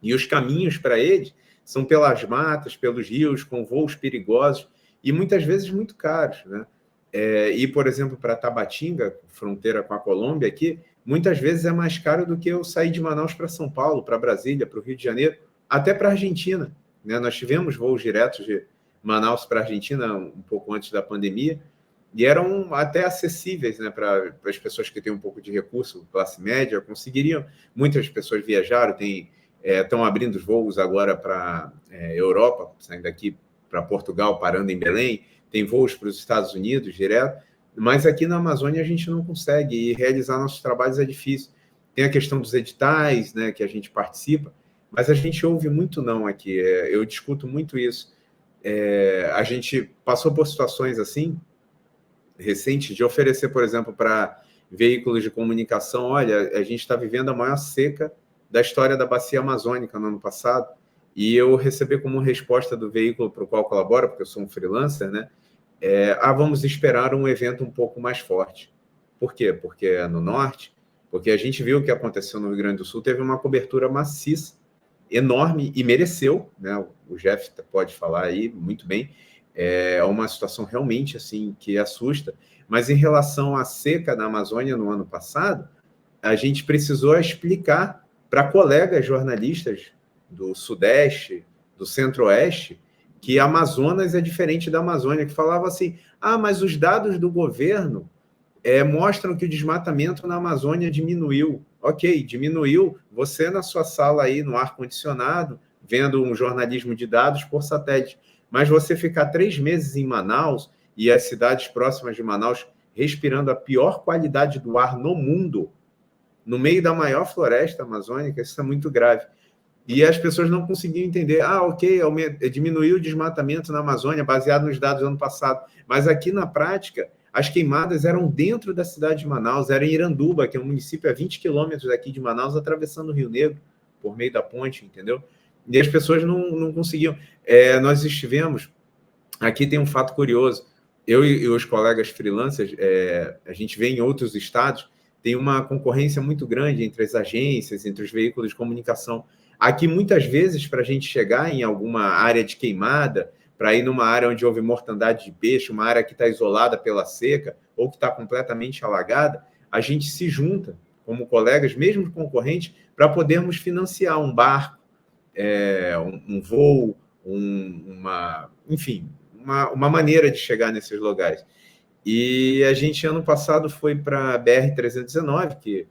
E os caminhos para eles são pelas matas, pelos rios, com voos perigosos e muitas vezes muito caros, né? E, por exemplo, para Tabatinga, fronteira com a Colômbia aqui, muitas vezes é mais caro do que eu sair de Manaus para São Paulo, para Brasília, para o Rio de Janeiro, até para a Argentina, né? Nós tivemos voos diretos de Manaus para a Argentina um pouco antes da pandemia, e eram até acessíveis, né, para as pessoas que têm um pouco de recurso, classe média, conseguiriam. Muitas pessoas viajaram, estão abrindo os voos agora para Europa, saindo daqui para Portugal, parando em Belém, tem voos para os Estados Unidos direto, mas aqui na Amazônia a gente não consegue, e realizar nossos trabalhos é difícil. Tem a questão dos editais, né, que a gente participa, mas a gente ouve muito não aqui, eu discuto muito isso. A gente passou por situações assim, recentes, de oferecer, por exemplo, para veículos de comunicação, olha, a gente está vivendo a maior seca da história da bacia amazônica no ano passado, e eu recebi como resposta do veículo para o qual colaboro, porque eu sou um freelancer, né? Vamos esperar um evento um pouco mais forte. Por quê? Porque é no norte, porque a gente viu o que aconteceu no Rio Grande do Sul, teve uma cobertura maciça, enorme, e mereceu, né? O Jeff pode falar aí muito bem, é uma situação realmente assim que assusta, mas em relação à seca na Amazônia no ano passado, a gente precisou explicar para colegas jornalistas do Sudeste, do Centro-Oeste, que Amazonas é diferente da Amazônia, que falava assim, mas os dados do governo mostram que o desmatamento na Amazônia diminuiu. Ok, diminuiu, você na sua sala aí, no ar-condicionado, vendo um jornalismo de dados por satélite, mas você ficar 3 meses em Manaus e as cidades próximas de Manaus respirando a pior qualidade do ar no mundo, no meio da maior floresta amazônica, isso é muito grave. E as pessoas não conseguiam entender, ok, diminuiu o desmatamento na Amazônia, baseado nos dados do ano passado, mas aqui na prática, as queimadas eram dentro da cidade de Manaus, era em Iranduba, que é um município a 20 quilômetros daqui de Manaus, atravessando o Rio Negro, por meio da ponte, entendeu? E as pessoas não conseguiam. Nós estivemos... Aqui tem um fato curioso. Eu e os colegas freelancers, a gente vê em outros estados, tem uma concorrência muito grande entre as agências, entre os veículos de comunicação. Aqui, muitas vezes, para a gente chegar em alguma área de queimada, para ir numa área onde houve mortandade de peixe, uma área que está isolada pela seca ou que está completamente alagada, a gente se junta como colegas, mesmo concorrentes, para podermos financiar um barco, um voo, enfim, uma maneira de chegar nesses lugares. E a gente, ano passado, foi para a BR-319, que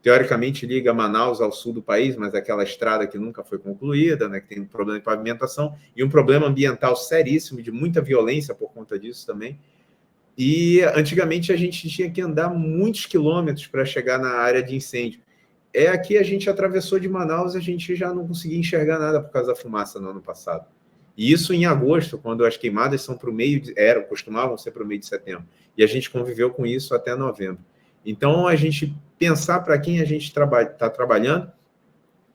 teoricamente liga Manaus ao sul do país, mas é aquela estrada que nunca foi concluída, né, que tem um problema de pavimentação e um problema ambiental seríssimo, de muita violência por conta disso também. E antigamente a gente tinha que andar muitos quilômetros para chegar na área de incêndio. Aqui a gente atravessou de Manaus, a gente já não conseguia enxergar nada por causa da fumaça no ano passado. E isso em agosto, quando as queimadas são para o meio costumavam ser para o meio de setembro. E a gente conviveu com isso até novembro. Então, a gente pensar para quem a gente está trabalhando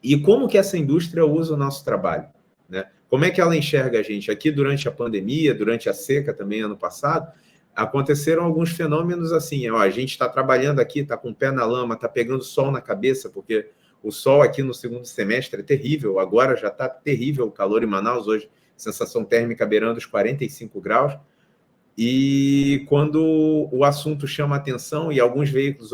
e como que essa indústria usa o nosso trabalho, né? Como é que ela enxerga a gente? Aqui, durante a pandemia, durante a seca também, ano passado, aconteceram alguns fenômenos assim, a gente está trabalhando aqui, está com o pé na lama, está pegando sol na cabeça, porque o sol aqui no segundo semestre é terrível, agora já está terrível o calor em Manaus hoje, sensação térmica beirando os 45 graus, e quando o assunto chama atenção e alguns veículos,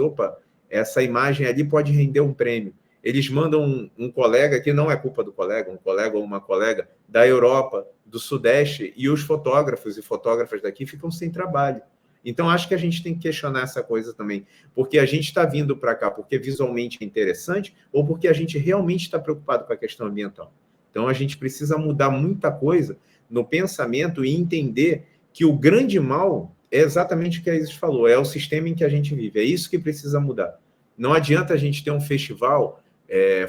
essa imagem ali pode render um prêmio. Eles mandam um colega, que não é culpa do colega, um colega ou uma colega da Europa, do Sudeste, e os fotógrafos e fotógrafas daqui ficam sem trabalho. Então, acho que a gente tem que questionar essa coisa também, porque a gente está vindo para cá porque visualmente é interessante ou porque a gente realmente está preocupado com a questão ambiental. Então, a gente precisa mudar muita coisa no pensamento e entender que o grande mal é exatamente o que a Isis falou, é o sistema em que a gente vive, é isso que precisa mudar. Não adianta a gente ter um festival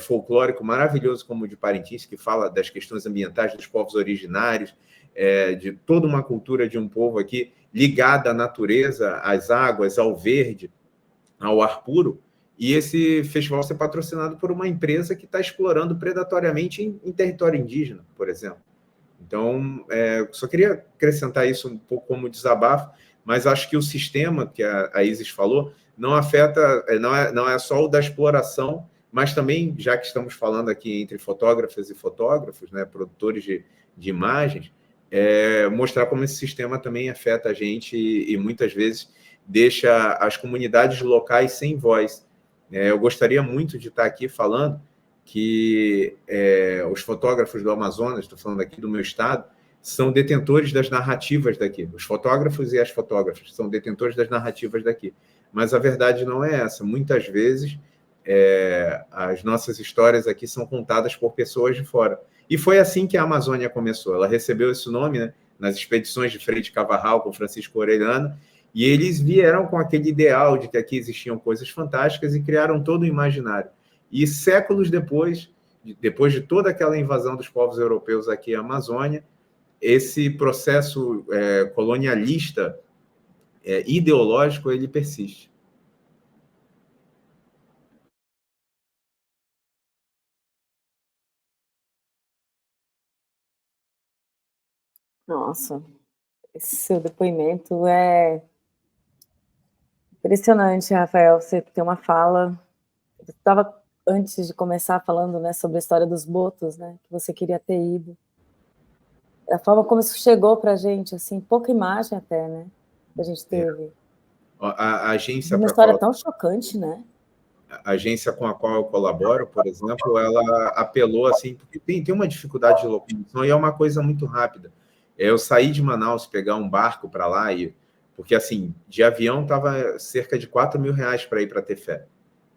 folclórico maravilhoso como o de Parintins, que fala das questões ambientais dos povos originários, de toda uma cultura de um povo aqui ligada à natureza, às águas, ao verde, ao ar puro, e esse festival ser patrocinado por uma empresa que está explorando predatoriamente em território indígena, por exemplo. Então, só queria acrescentar isso um pouco como desabafo, mas acho que o sistema que a Isis falou não afeta, não é só o da exploração, mas também, já que estamos falando aqui entre fotógrafas e fotógrafos, né, produtores de imagens, mostrar como esse sistema também afeta a gente e muitas vezes deixa as comunidades locais sem voz. Eu gostaria muito de estar aqui falando que os fotógrafos do Amazonas, estou falando aqui do meu estado, são detentores das narrativas daqui. Os fotógrafos e as fotógrafas são detentores das narrativas daqui. Mas a verdade não é essa. Muitas vezes, as nossas histórias aqui são contadas por pessoas de fora. E foi assim que a Amazônia começou. Ela recebeu esse nome, né, nas expedições de Frei de Cavarral com Francisco Orellana, e eles vieram com aquele ideal de que aqui existiam coisas fantásticas e criaram todo o imaginário. E séculos depois de toda aquela invasão dos povos europeus aqui à Amazônia, esse processo colonialista ideológico, ele persiste. Nossa, esse seu depoimento é impressionante, Rafael. Você tem uma fala. Eu estava, antes de começar, falando, né, sobre a história dos botos, né, que você queria ter ido. A forma como isso chegou para a gente, assim, pouca imagem até, né, que a gente teve. A agência uma história tão chocante, né? A agência com a qual eu colaboro, por exemplo, ela apelou assim, porque tem uma dificuldade de locomoção e é uma coisa muito rápida. Eu saí de Manaus, pegar um barco para lá, porque assim, de avião estava cerca de R$4.000 para ir para Tefé.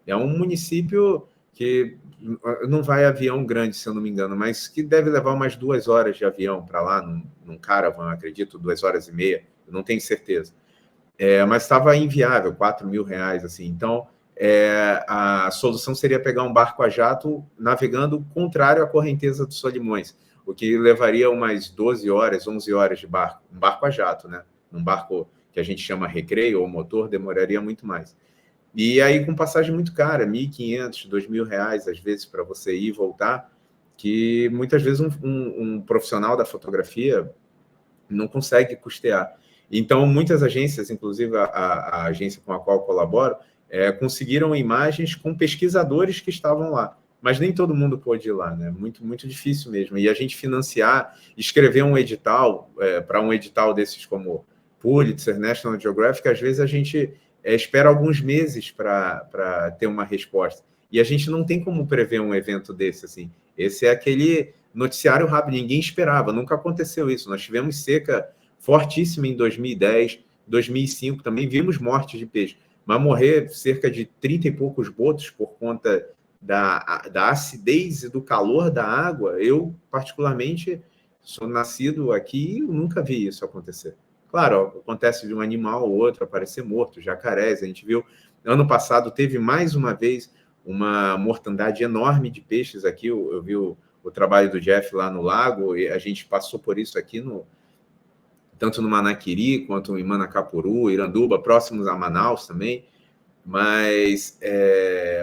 É um município que não vai avião grande, se eu não me engano, mas que deve levar umas 2 horas de avião para lá, num caravan, acredito, 2 horas e meia, eu não tenho certeza. Mas estava inviável, R$4.000, assim. Então, a solução seria pegar um barco a jato navegando contrário à correnteza dos Solimões, o que levaria umas 12 horas, 11 horas de barco, um barco a jato, né? Num barco que a gente chama recreio ou motor, demoraria muito mais. E aí, com passagem muito cara, R$ 1.500, R$ 2.000, às vezes, para você ir e voltar, que muitas vezes um profissional da fotografia não consegue custear. Então, muitas agências, inclusive a agência com a qual eu colaboro, conseguiram imagens com pesquisadores que estavam lá. Mas nem todo mundo pôde ir lá, né? Muito, muito difícil mesmo. E a gente financiar, escrever um edital, para um edital desses como Pulitzer, National Geographic, às vezes a gente espera alguns meses para ter uma resposta. E a gente não tem como prever um evento desse, assim. Esse é aquele noticiário rápido, ninguém esperava, nunca aconteceu isso. Nós tivemos seca fortíssima em 2010, 2005, também vimos mortes de peixe, mas morrer cerca de 30 e poucos botos por conta da acidez e do calor da água, eu, particularmente, sou nascido aqui e nunca vi isso acontecer. Claro, acontece de um animal ou outro aparecer morto, jacarés, a gente viu. Ano passado teve mais uma vez uma mortandade enorme de peixes aqui, eu vi o trabalho do Jeff lá no lago, e a gente passou por isso aqui, tanto no Manaquiri, quanto em Manacapuru, Iranduba, próximos a Manaus também, mas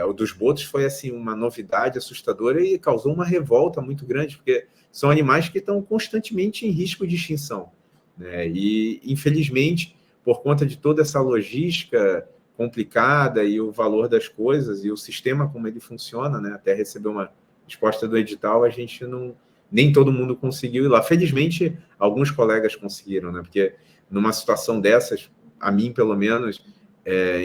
o dos botos foi assim, uma novidade assustadora e causou uma revolta muito grande, porque são animais que estão constantemente em risco de extinção, né? E, infelizmente, por conta de toda essa logística complicada e o valor das coisas e o sistema como ele funciona, né? Até receber uma resposta do edital, a gente nem todo mundo conseguiu ir lá. Felizmente, alguns colegas conseguiram, né? Porque numa situação dessas, a mim, pelo menos,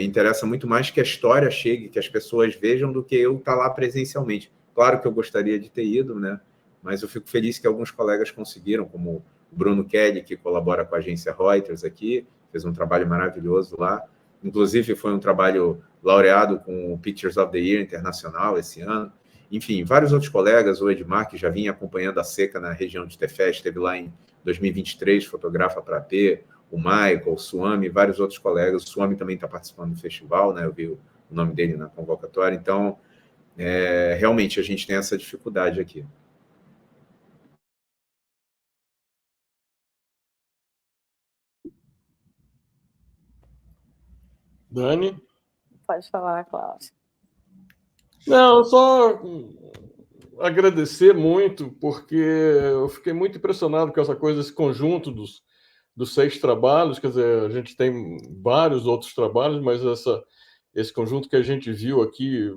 interessa muito mais que a história chegue, que as pessoas vejam, do que eu estar lá presencialmente. Claro que eu gostaria de ter ido, né? Mas eu fico feliz que alguns colegas conseguiram, como o Bruno Kelly, que colabora com a agência Reuters aqui, fez um trabalho maravilhoso lá. Inclusive, foi um trabalho laureado com o Pictures of the Year Internacional esse ano. Enfim, vários outros colegas, o Edmar, que já vinha acompanhando a seca na região de Tefé, esteve lá em 2023, fotografa para AP, o Michael, o Suami, vários outros colegas. O Suami também está participando do festival, né? Eu vi o nome dele na convocatória. Então, realmente, a gente tem essa dificuldade aqui. Dani? Pode falar, Cláudio. Não, só agradecer muito, porque eu fiquei muito impressionado com essa coisa, esse conjunto dos 6 trabalhos. Quer dizer, a gente tem vários outros trabalhos, mas esse conjunto que a gente viu aqui,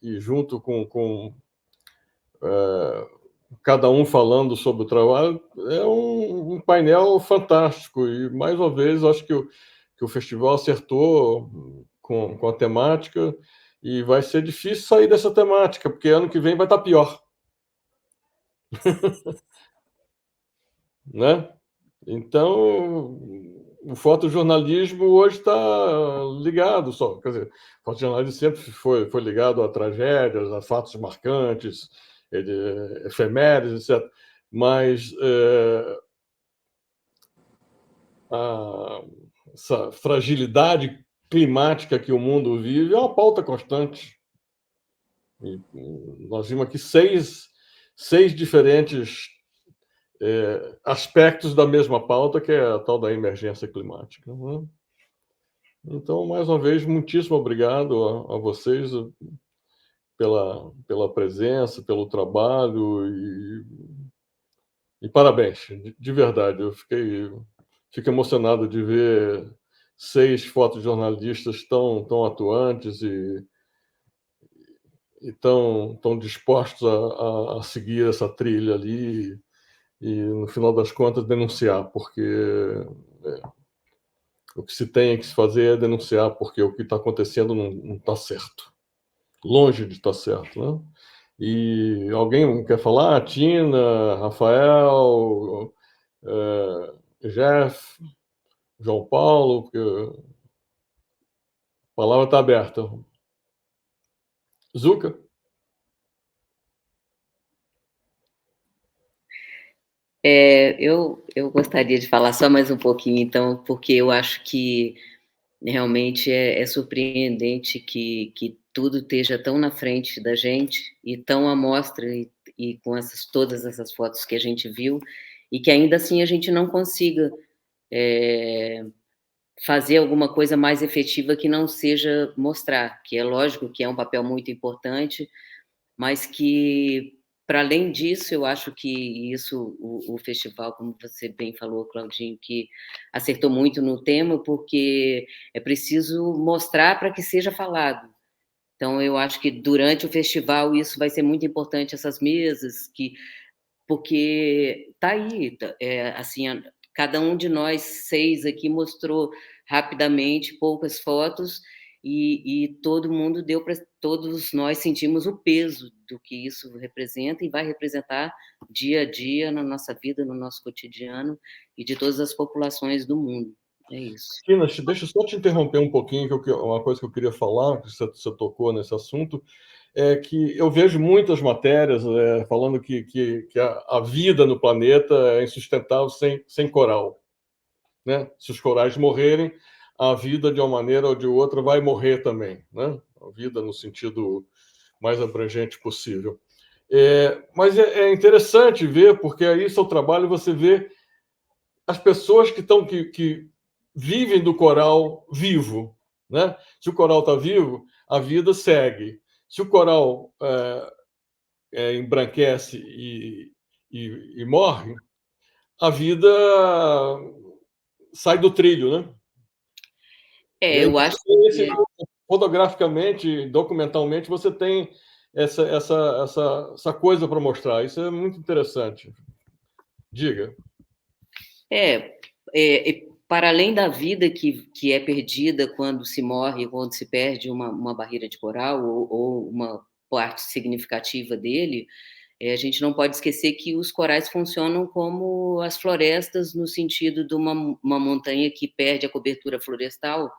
e junto com cada um falando sobre o trabalho, é um painel fantástico. E, mais uma vez, acho que o festival acertou com a temática, e vai ser difícil sair dessa temática, porque ano que vem vai estar pior. Né? Então, o fotojornalismo hoje está ligado só. Quer dizer, o fotojornalismo sempre foi ligado a tragédias, a fatos marcantes, efemérides, etc. Mas essa fragilidade climática que o mundo vive é uma pauta constante. E nós vimos aqui seis diferentes aspectos da mesma pauta, que é a tal da emergência climática. Né? Então, mais uma vez, muitíssimo obrigado a vocês pela presença, pelo trabalho, e parabéns, de verdade. Eu fico emocionado de ver 6 fotojornalistas tão atuantes e tão dispostos a seguir essa trilha ali e, no final das contas, denunciar, porque o que se tem que se fazer é denunciar, porque o que está acontecendo não está certo. Longe de estar certo, né? E alguém quer falar? Tina, Rafael, Jeff, João Paulo, porque a palavra está aberta. Zuca? Eu gostaria de falar só mais um pouquinho, então, porque eu acho que realmente é surpreendente que tudo esteja tão na frente da gente e tão à mostra, e com todas essas fotos que a gente viu, e que ainda assim a gente não consiga fazer alguma coisa mais efetiva que não seja mostrar, que é lógico que é um papel muito importante, mas que, para além disso, eu acho que isso, o festival, como você bem falou, Claudinho, que acertou muito no tema, porque é preciso mostrar para que seja falado. Então, eu acho que durante o festival isso vai ser muito importante, essas mesas, porque está aí, assim, cada um de nós 6 aqui mostrou rapidamente poucas fotos e todo mundo deu para todos nós sentimos o peso do que isso representa e vai representar dia a dia na nossa vida, no nosso cotidiano e de todas as populações do mundo. É isso. Tina, deixa eu só te interromper um pouquinho, que uma coisa que eu queria falar, que você tocou nesse assunto, é que eu vejo muitas matérias falando que a vida no planeta é insustentável sem coral, né? Se os corais morrerem, a vida, de uma maneira ou de outra, vai morrer também, né? A vida no sentido mais abrangente possível. Mas é interessante ver, porque aí seu trabalho você vê as pessoas que vivem do coral vivo, né? Se o coral está vivo, a vida segue. Se o coral embranquece e morre, a vida sai do trilho, né? Eu acho que... Fotograficamente, documentalmente, você tem essa coisa para mostrar. Isso é muito interessante. Diga. Para além da vida que é perdida quando se morre, quando se perde uma barreira de coral ou uma parte significativa dele, a gente não pode esquecer que os corais funcionam como as florestas, no sentido de uma montanha que perde a cobertura florestal,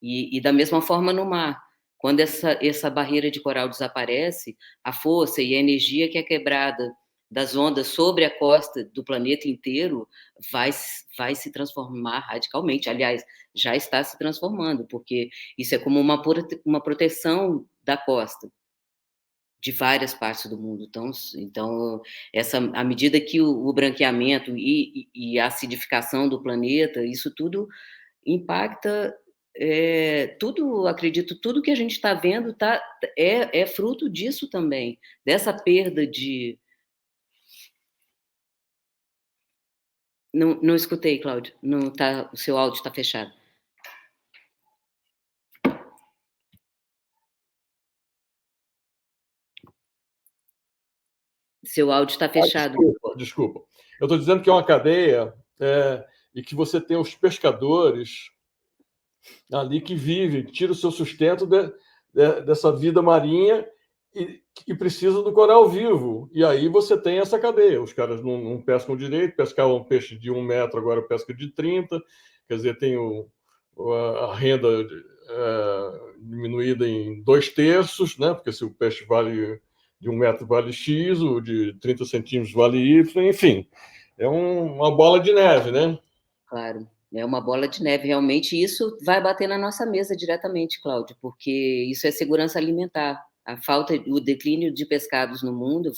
e da mesma forma no mar. Quando essa barreira de coral desaparece, a força e a energia que é quebrada das ondas sobre a costa do planeta inteiro vai se transformar radicalmente. Aliás, já está se transformando, porque isso é como uma proteção da costa de várias partes do mundo. Então à medida que o branqueamento e a acidificação do planeta, isso tudo impacta tudo, acredito, tudo que a gente está vendo é fruto disso também, dessa perda de... Não escutei, Cláudio. Não tá, o seu áudio está fechado. Seu áudio está fechado. Desculpa. Eu estou dizendo que é uma cadeia e que você tem os pescadores ali que vivem, que tiram o seu sustento dessa vida marinha e precisam do coral vivo. E aí você tem essa cadeia. Os caras não pescam direito, pescavam um peixe de 1 metro, agora pesca de 30. Quer dizer, tem a renda diminuída em 2/3, né? Porque se o peixe vale de 1 metro vale X, o de 30 centímetros vale Y, enfim. É uma bola de neve, né? Claro, é uma bola de neve, realmente. Isso vai bater na nossa mesa diretamente, Cláudio, porque isso é segurança alimentar. O declínio de pescados no mundo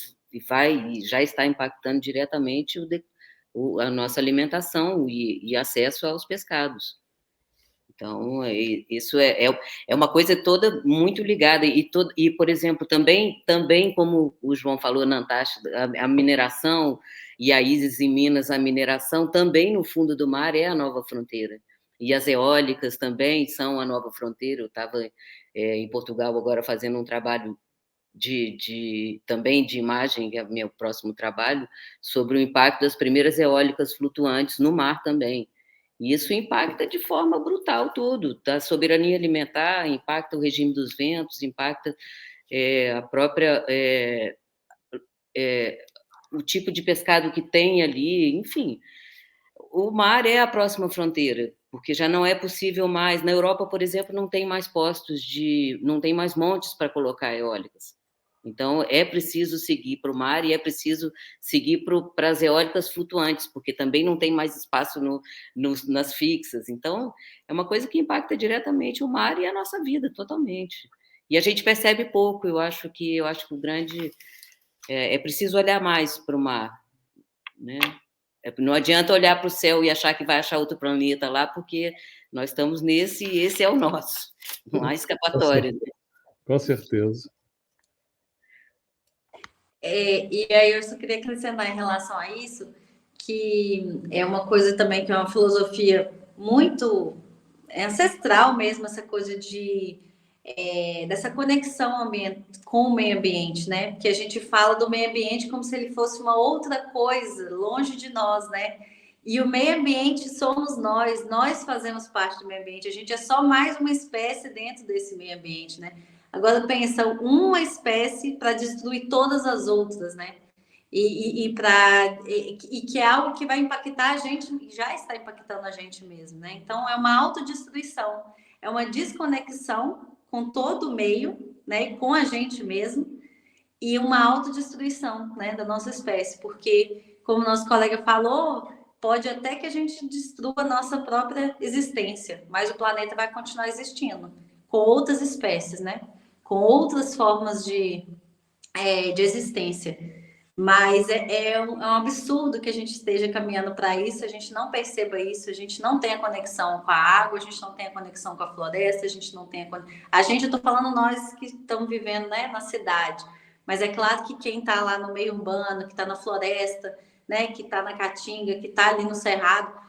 já está impactando diretamente a nossa alimentação e acesso aos pescados. Então, isso é uma coisa toda muito ligada. E, por exemplo, também, como o João falou na Antártida, a mineração, e a Isis em Minas, a mineração também no fundo do mar é a nova fronteira. E as eólicas também são a nova fronteira. Eu estava em Portugal agora fazendo um trabalho também de imagem, que é o meu próximo trabalho, sobre o impacto das primeiras eólicas flutuantes no mar também. E isso impacta de forma brutal tudo, da soberania alimentar, impacta o regime dos ventos, impacta a própria... o tipo de pescado que tem ali, enfim. O mar é a próxima fronteira, porque já não é possível mais. Na Europa, por exemplo, não tem mais não tem mais montes para colocar eólicas. Então, é preciso seguir para o mar e é preciso seguir para as eólicas flutuantes, porque também não tem mais espaço nas fixas. Então, é uma coisa que impacta diretamente o mar e a nossa vida, totalmente. E a gente percebe pouco. Eu acho que o grande... É preciso olhar mais para o mar, né? Não adianta olhar para o céu e achar que vai achar outro planeta lá, porque nós estamos nesse e esse é o nosso. Não há escapatória. Com certeza. E aí eu só queria acrescentar em relação a isso, que é uma coisa também que é uma filosofia muito ancestral mesmo, essa coisa dessa conexão com o meio ambiente, né? Porque a gente fala do meio ambiente como se ele fosse uma outra coisa, longe de nós, né? E o meio ambiente somos nós fazemos parte do meio ambiente, a gente é só mais uma espécie dentro desse meio ambiente, né? Agora pensa, uma espécie para destruir todas as outras, né? E que é algo que vai impactar a gente, já está impactando a gente mesmo, né? Então é uma autodestruição, é uma desconexão com todo o meio, né? E com a gente mesmo, e uma autodestruição, né? Da nossa espécie, porque, como nosso colega falou, pode até que a gente destrua a nossa própria existência, mas o planeta vai continuar existindo, com outras espécies, né? Com outras formas de existência. Mas é um absurdo que a gente esteja caminhando para isso, a gente não perceba isso, a gente não tenha conexão com a água, a gente não tenha conexão com a floresta, a gente não tenha... eu estou falando nós que estamos vivendo, né, na cidade, mas é claro que quem está lá no meio urbano, que está na floresta, né, que está na caatinga, que está ali no cerrado,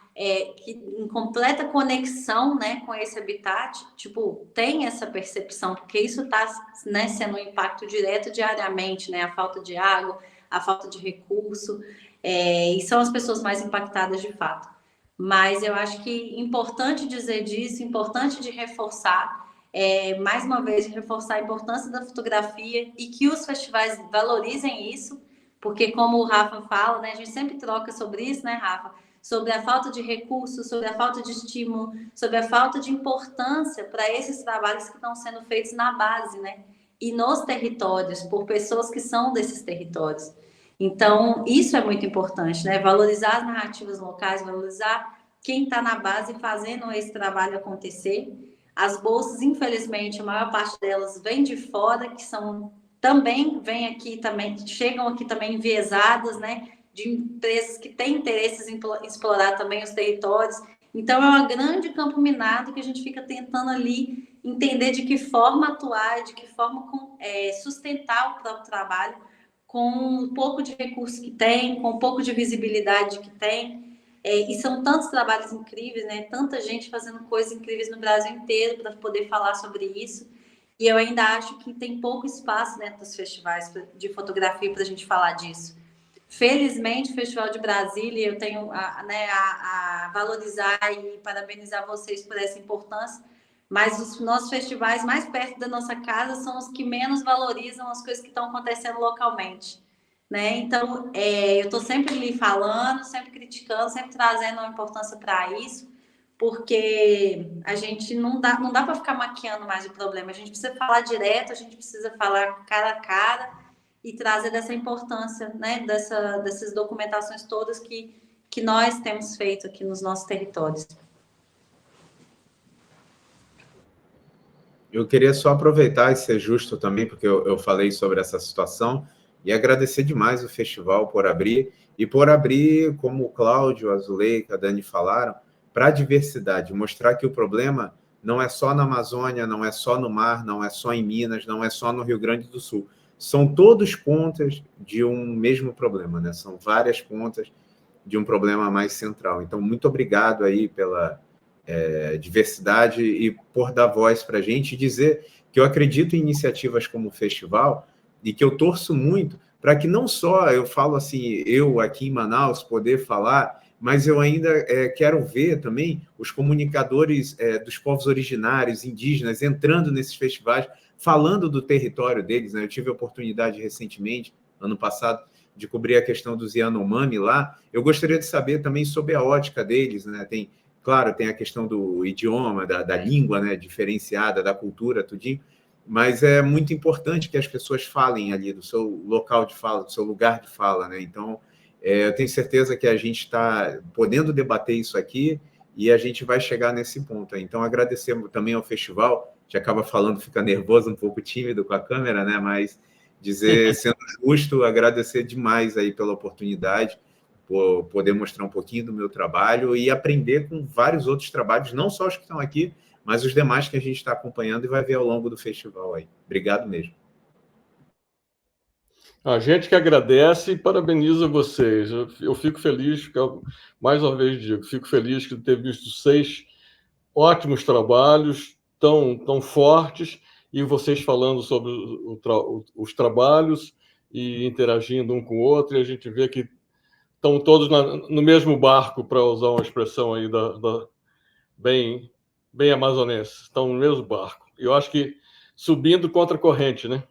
que em completa conexão, né, com esse habitat, tipo, tem essa percepção, porque isso está, né, sendo um impacto direto diariamente, né, a falta de água, a falta de recurso, e são as pessoas mais impactadas de fato. Mas eu acho que é importante dizer disso, importante de reforçar, mais uma vez, reforçar a importância da fotografia e que os festivais valorizem isso, porque como o Rafa fala, né, a gente sempre troca sobre isso, né, Rafa? Sobre a falta de recursos, sobre a falta de estímulo, sobre a falta de importância para esses trabalhos que estão sendo feitos na base, né? E nos territórios, por pessoas que são desses territórios. Então, isso é muito importante, né? Valorizar as narrativas locais, valorizar quem está na base fazendo esse trabalho acontecer. As bolsas, infelizmente, a maior parte delas vem de fora, que são também, vêm aqui também, chegam aqui também enviesadas, né? De empresas que têm interesses em explorar também os territórios. Então, é um grande campo minado que a gente fica tentando ali entender de que forma atuar, de que forma sustentar o próprio trabalho com um pouco de recurso que tem, com um pouco de visibilidade que tem. E são tantos trabalhos incríveis, né? Tanta gente fazendo coisas incríveis no Brasil inteiro para poder falar sobre isso. E eu ainda acho que tem pouco espaço dentro dos festivais de fotografia para a gente falar disso. Felizmente, o Festival de Brasília, eu tenho a valorizar e parabenizar vocês por essa importância, mas os nossos festivais mais perto da nossa casa são os que menos valorizam as coisas que estão acontecendo localmente, né? Então, eu estou sempre ali falando, sempre criticando, sempre trazendo uma importância para isso, porque a gente não dá para ficar maquiando mais o problema, a gente precisa falar direto, a gente precisa falar cara a cara e trazer dessa importância, né, dessas documentações todas que nós temos feito aqui nos nossos territórios. Eu queria só aproveitar e ser justo também, porque eu falei sobre essa situação, e agradecer demais o festival por abrir, como o Cláudio, a Zuleika, a Dani falaram, para a diversidade, mostrar que o problema não é só na Amazônia, não é só no mar, não é só em Minas, não é só no Rio Grande do Sul. São todos pontas de um mesmo problema, né? São várias pontas de um problema mais central. Então, muito obrigado aí pela diversidade e por dar voz para a gente e dizer que eu acredito em iniciativas como o festival e que eu torço muito para que não só eu falo assim, eu aqui em Manaus poder falar, mas eu ainda quero ver também os comunicadores dos povos originários, indígenas, entrando nesses festivais, falando do território deles, né? Eu tive a oportunidade recentemente, ano passado, de cobrir a questão dos Yanomami lá. Eu gostaria de saber também sobre a ótica deles, né? Claro, tem a questão do idioma, da língua, né, diferenciada, da cultura, tudinho, mas é muito importante que as pessoas falem ali do seu local de fala, do seu lugar de fala, né? Então, eu tenho certeza que a gente está podendo debater isso aqui e a gente vai chegar nesse ponto. Então, agradecer também ao festival, que acaba falando, fica nervoso, um pouco tímido com a câmera, né? Mas dizer, sendo justo, agradecer demais aí pela oportunidade por poder mostrar um pouquinho do meu trabalho e aprender com vários outros trabalhos, não só os que estão aqui, mas os demais que a gente está acompanhando e vai ver ao longo do festival aí. Obrigado mesmo. A gente que agradece e parabeniza vocês. Eu fico feliz, mais uma vez digo, fico feliz de ter visto 6 ótimos trabalhos, tão fortes, e vocês falando sobre os trabalhos e interagindo um com o outro, e a gente vê que estão todos no mesmo barco, para usar uma expressão aí bem amazonense, estão no mesmo barco. Eu acho que subindo contra a corrente, né?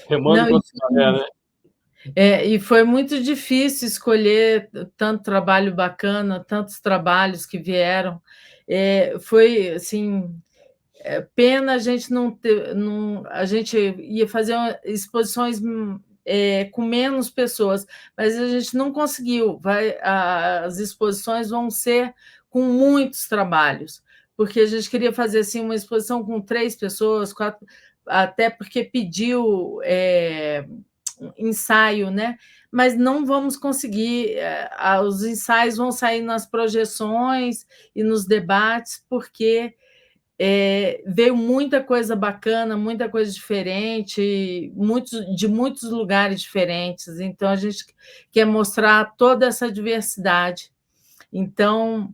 Remando contra a maré, né? E foi muito difícil escolher tanto trabalho bacana, tantos trabalhos que vieram. Foi assim, pena a gente não ter, a gente ia fazer exposições com menos pessoas, mas a gente não conseguiu. As exposições vão ser com muitos trabalhos, porque a gente queria fazer assim, uma exposição com 3 pessoas, 4, até porque pediu ensaio, né? Mas não vamos conseguir. Os ensaios vão sair nas projeções e nos debates, porque veio muita coisa bacana, muita coisa diferente, de muitos lugares diferentes. Então, a gente quer mostrar toda essa diversidade. Então,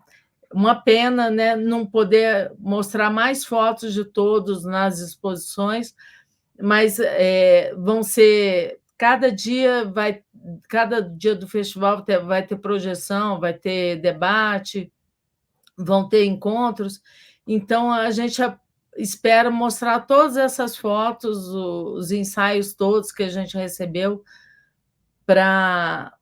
uma pena, né, não poder mostrar mais fotos de todos nas exposições, mas vão ser... Cada dia do festival vai ter projeção, vai ter debate, vão ter encontros. Então, a gente espera mostrar todas essas fotos, os ensaios todos que a gente recebeu, para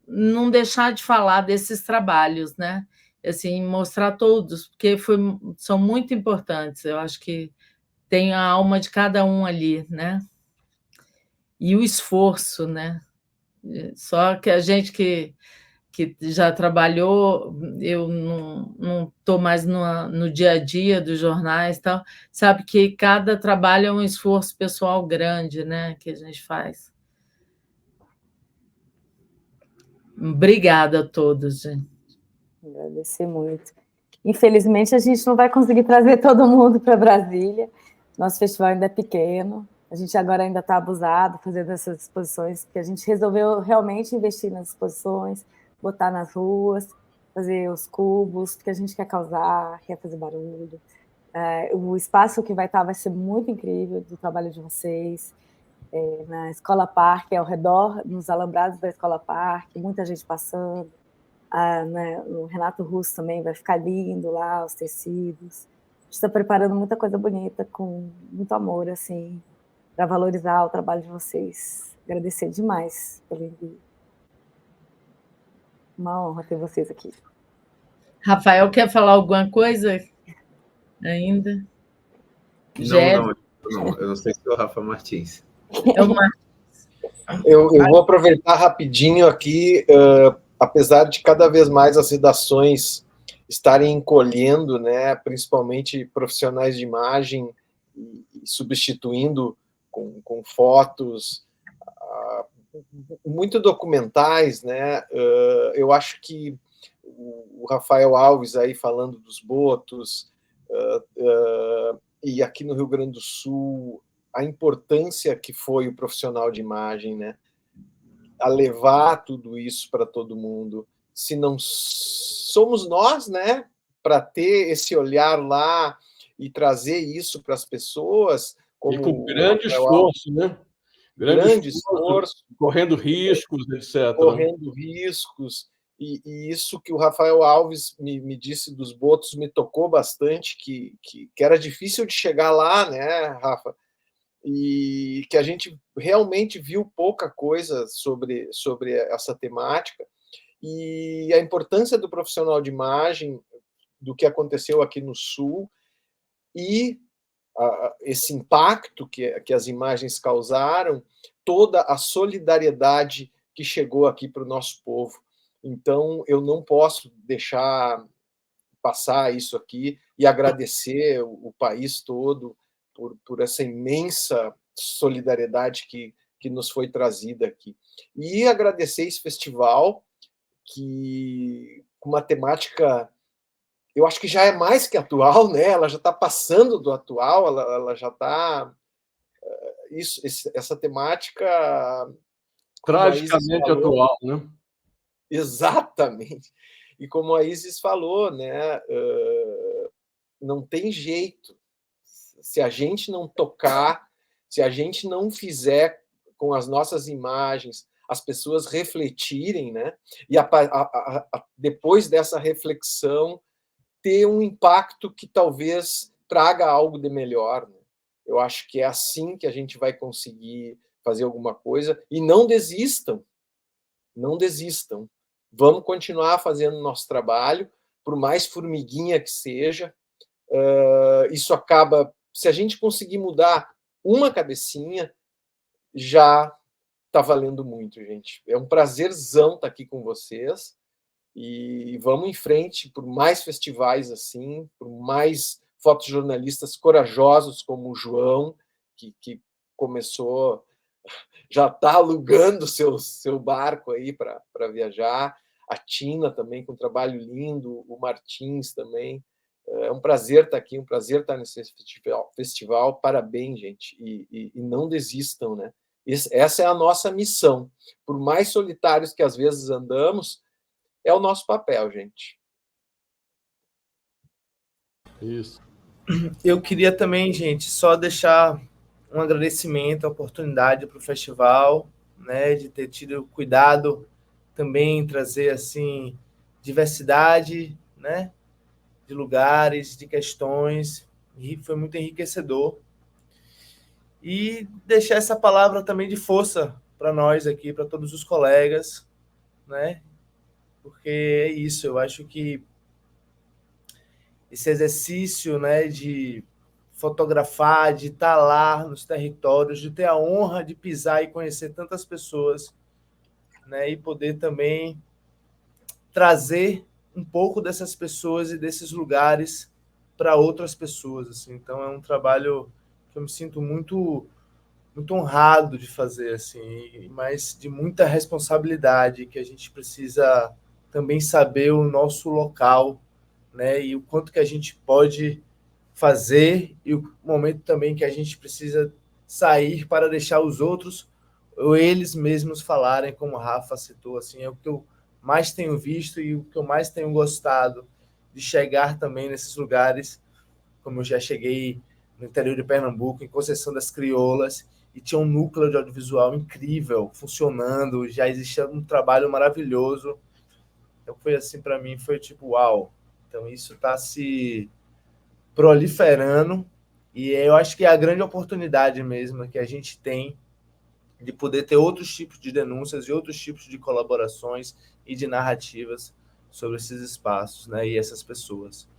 não deixar de falar desses trabalhos, né? Assim, mostrar todos, porque são muito importantes. Eu acho que tem a alma de cada um ali, né? E o esforço, né? Só que a gente que já trabalhou, eu não estou mais no dia a dia dos jornais, tal, sabe que cada trabalho é um esforço pessoal grande, né, que a gente faz. Obrigada a todos, gente. Agradecer muito. Infelizmente, a gente não vai conseguir trazer todo mundo para Brasília. Nosso festival ainda é pequeno. A gente agora ainda está abusado fazendo essas exposições, porque a gente resolveu realmente investir nas exposições, botar nas ruas, fazer os cubos, porque a gente quer causar, quer fazer barulho. O espaço que vai estar vai ser muito incrível, do trabalho de vocês. Na Escola Parque, ao redor, nos alambrados da Escola Parque, muita gente passando. O Renato Russo também vai ficar lindo lá, os tecidos. A gente está preparando muita coisa bonita, com muito amor, assim, para valorizar o trabalho de vocês. Agradecer demais pelo envio. Uma honra ter vocês aqui. Rafael, quer falar alguma coisa ainda? Não, eu não sei se é o Rafa Martins. É o Martins. Eu vou aproveitar rapidinho aqui, apesar de cada vez mais as redações estarem encolhendo, né, principalmente profissionais de imagem, e substituindo com fotos, muito documentais, né? Eu acho que o Rafael Alves aí falando dos botos, e aqui no Rio Grande do Sul, a importância que foi o profissional de imagem, né? A levar tudo isso para todo mundo. Se não somos nós, né, para ter esse olhar lá e trazer isso para as pessoas... E com grande esforço, né? Grande esforço. Correndo riscos, etc. Correndo riscos. E isso que o Rafael Alves me disse dos botos me tocou bastante, que era difícil de chegar lá, né, Rafa? E que a gente realmente viu pouca coisa sobre essa temática. E a importância do profissional de imagem, do que aconteceu aqui no Sul, e esse impacto que as imagens causaram, toda a solidariedade que chegou aqui para o nosso povo. Então, eu não posso deixar passar isso aqui e agradecer o país todo por essa imensa solidariedade que nos foi trazida aqui. E agradecer esse festival, que com uma temática, eu acho que já é mais que atual, né? Ela já está passando do atual, ela já está... essa temática... Tragicamente atual, né? Exatamente. E como a Isis falou, né? Não tem jeito. Se a gente não tocar, se a gente não fizer com as nossas imagens as pessoas refletirem, né? E depois dessa reflexão ter um impacto que talvez traga algo de melhor, né? Eu acho que é assim que a gente vai conseguir fazer alguma coisa. E não desistam, não desistam. Vamos continuar fazendo nosso trabalho, por mais formiguinha que seja. Isso acaba... Se a gente conseguir mudar uma cabecinha, já está valendo muito, gente. É um prazerzão estar aqui com vocês. E vamos em frente por mais festivais assim, por mais fotojornalistas corajosos como o João, que começou, já está alugando seu barco aí para viajar. A Tina também, com um trabalho lindo. O Martins também. É um prazer estar aqui, um prazer estar nesse festival. Parabéns, gente. E não desistam, né? Essa é a nossa missão. Por mais solitários que às vezes andamos, é o nosso papel, gente. Isso. Eu queria também, gente, só deixar um agradecimento, a oportunidade para o festival, né, de ter tido cuidado também em trazer assim diversidade, né, de lugares, de questões, e foi muito enriquecedor. E deixar essa palavra também de força para nós aqui, para todos os colegas, né? Porque é isso, eu acho que esse exercício, né, de fotografar, de estar lá nos territórios, de ter a honra de pisar e conhecer tantas pessoas, né, e poder também trazer um pouco dessas pessoas e desses lugares para outras pessoas, assim. Então é um trabalho que eu me sinto muito honrado de fazer, assim, mas de muita responsabilidade, que a gente precisa também saber o nosso local, né, e o quanto que a gente pode fazer, e o momento também que a gente precisa sair para deixar os outros ou eles mesmos falarem, como o Rafa citou, assim, é o que eu mais tenho visto e o que eu mais tenho gostado de chegar também nesses lugares, como eu já cheguei no interior de Pernambuco, em Conceição das Crioulas, e tinha um núcleo de audiovisual incrível, funcionando, já existia um trabalho maravilhoso. Então foi assim, para mim, foi tipo, uau. Então isso está se proliferando, e eu acho que é a grande oportunidade mesmo que a gente tem de poder ter outros tipos de denúncias e outros tipos de colaborações e de narrativas sobre esses espaços, né, e essas pessoas.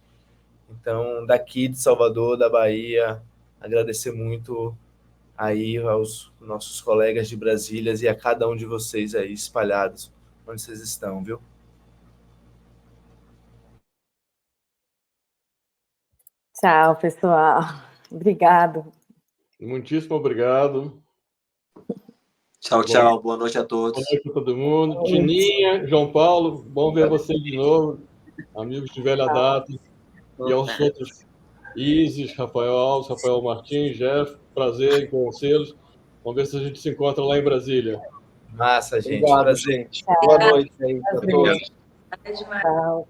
Então, daqui de Salvador, da Bahia, agradecer muito aí aos nossos colegas de Brasília e a cada um de vocês aí espalhados onde vocês estão, viu? Tchau, pessoal. Obrigado. Muitíssimo obrigado. Tchau, tchau. Boa noite a todos. Boa noite a todo mundo. Tininha, João Paulo, bom ver vocês de novo, amigos de velha data. E aos outros, Isis, Rafael Alves, Rafael Martins, Jeff, prazer em conhecê-los. Vamos ver se a gente se encontra lá em Brasília. Massa, gente. Obrigado, Prazer. gente. Boa noite aí para todos. Tchau.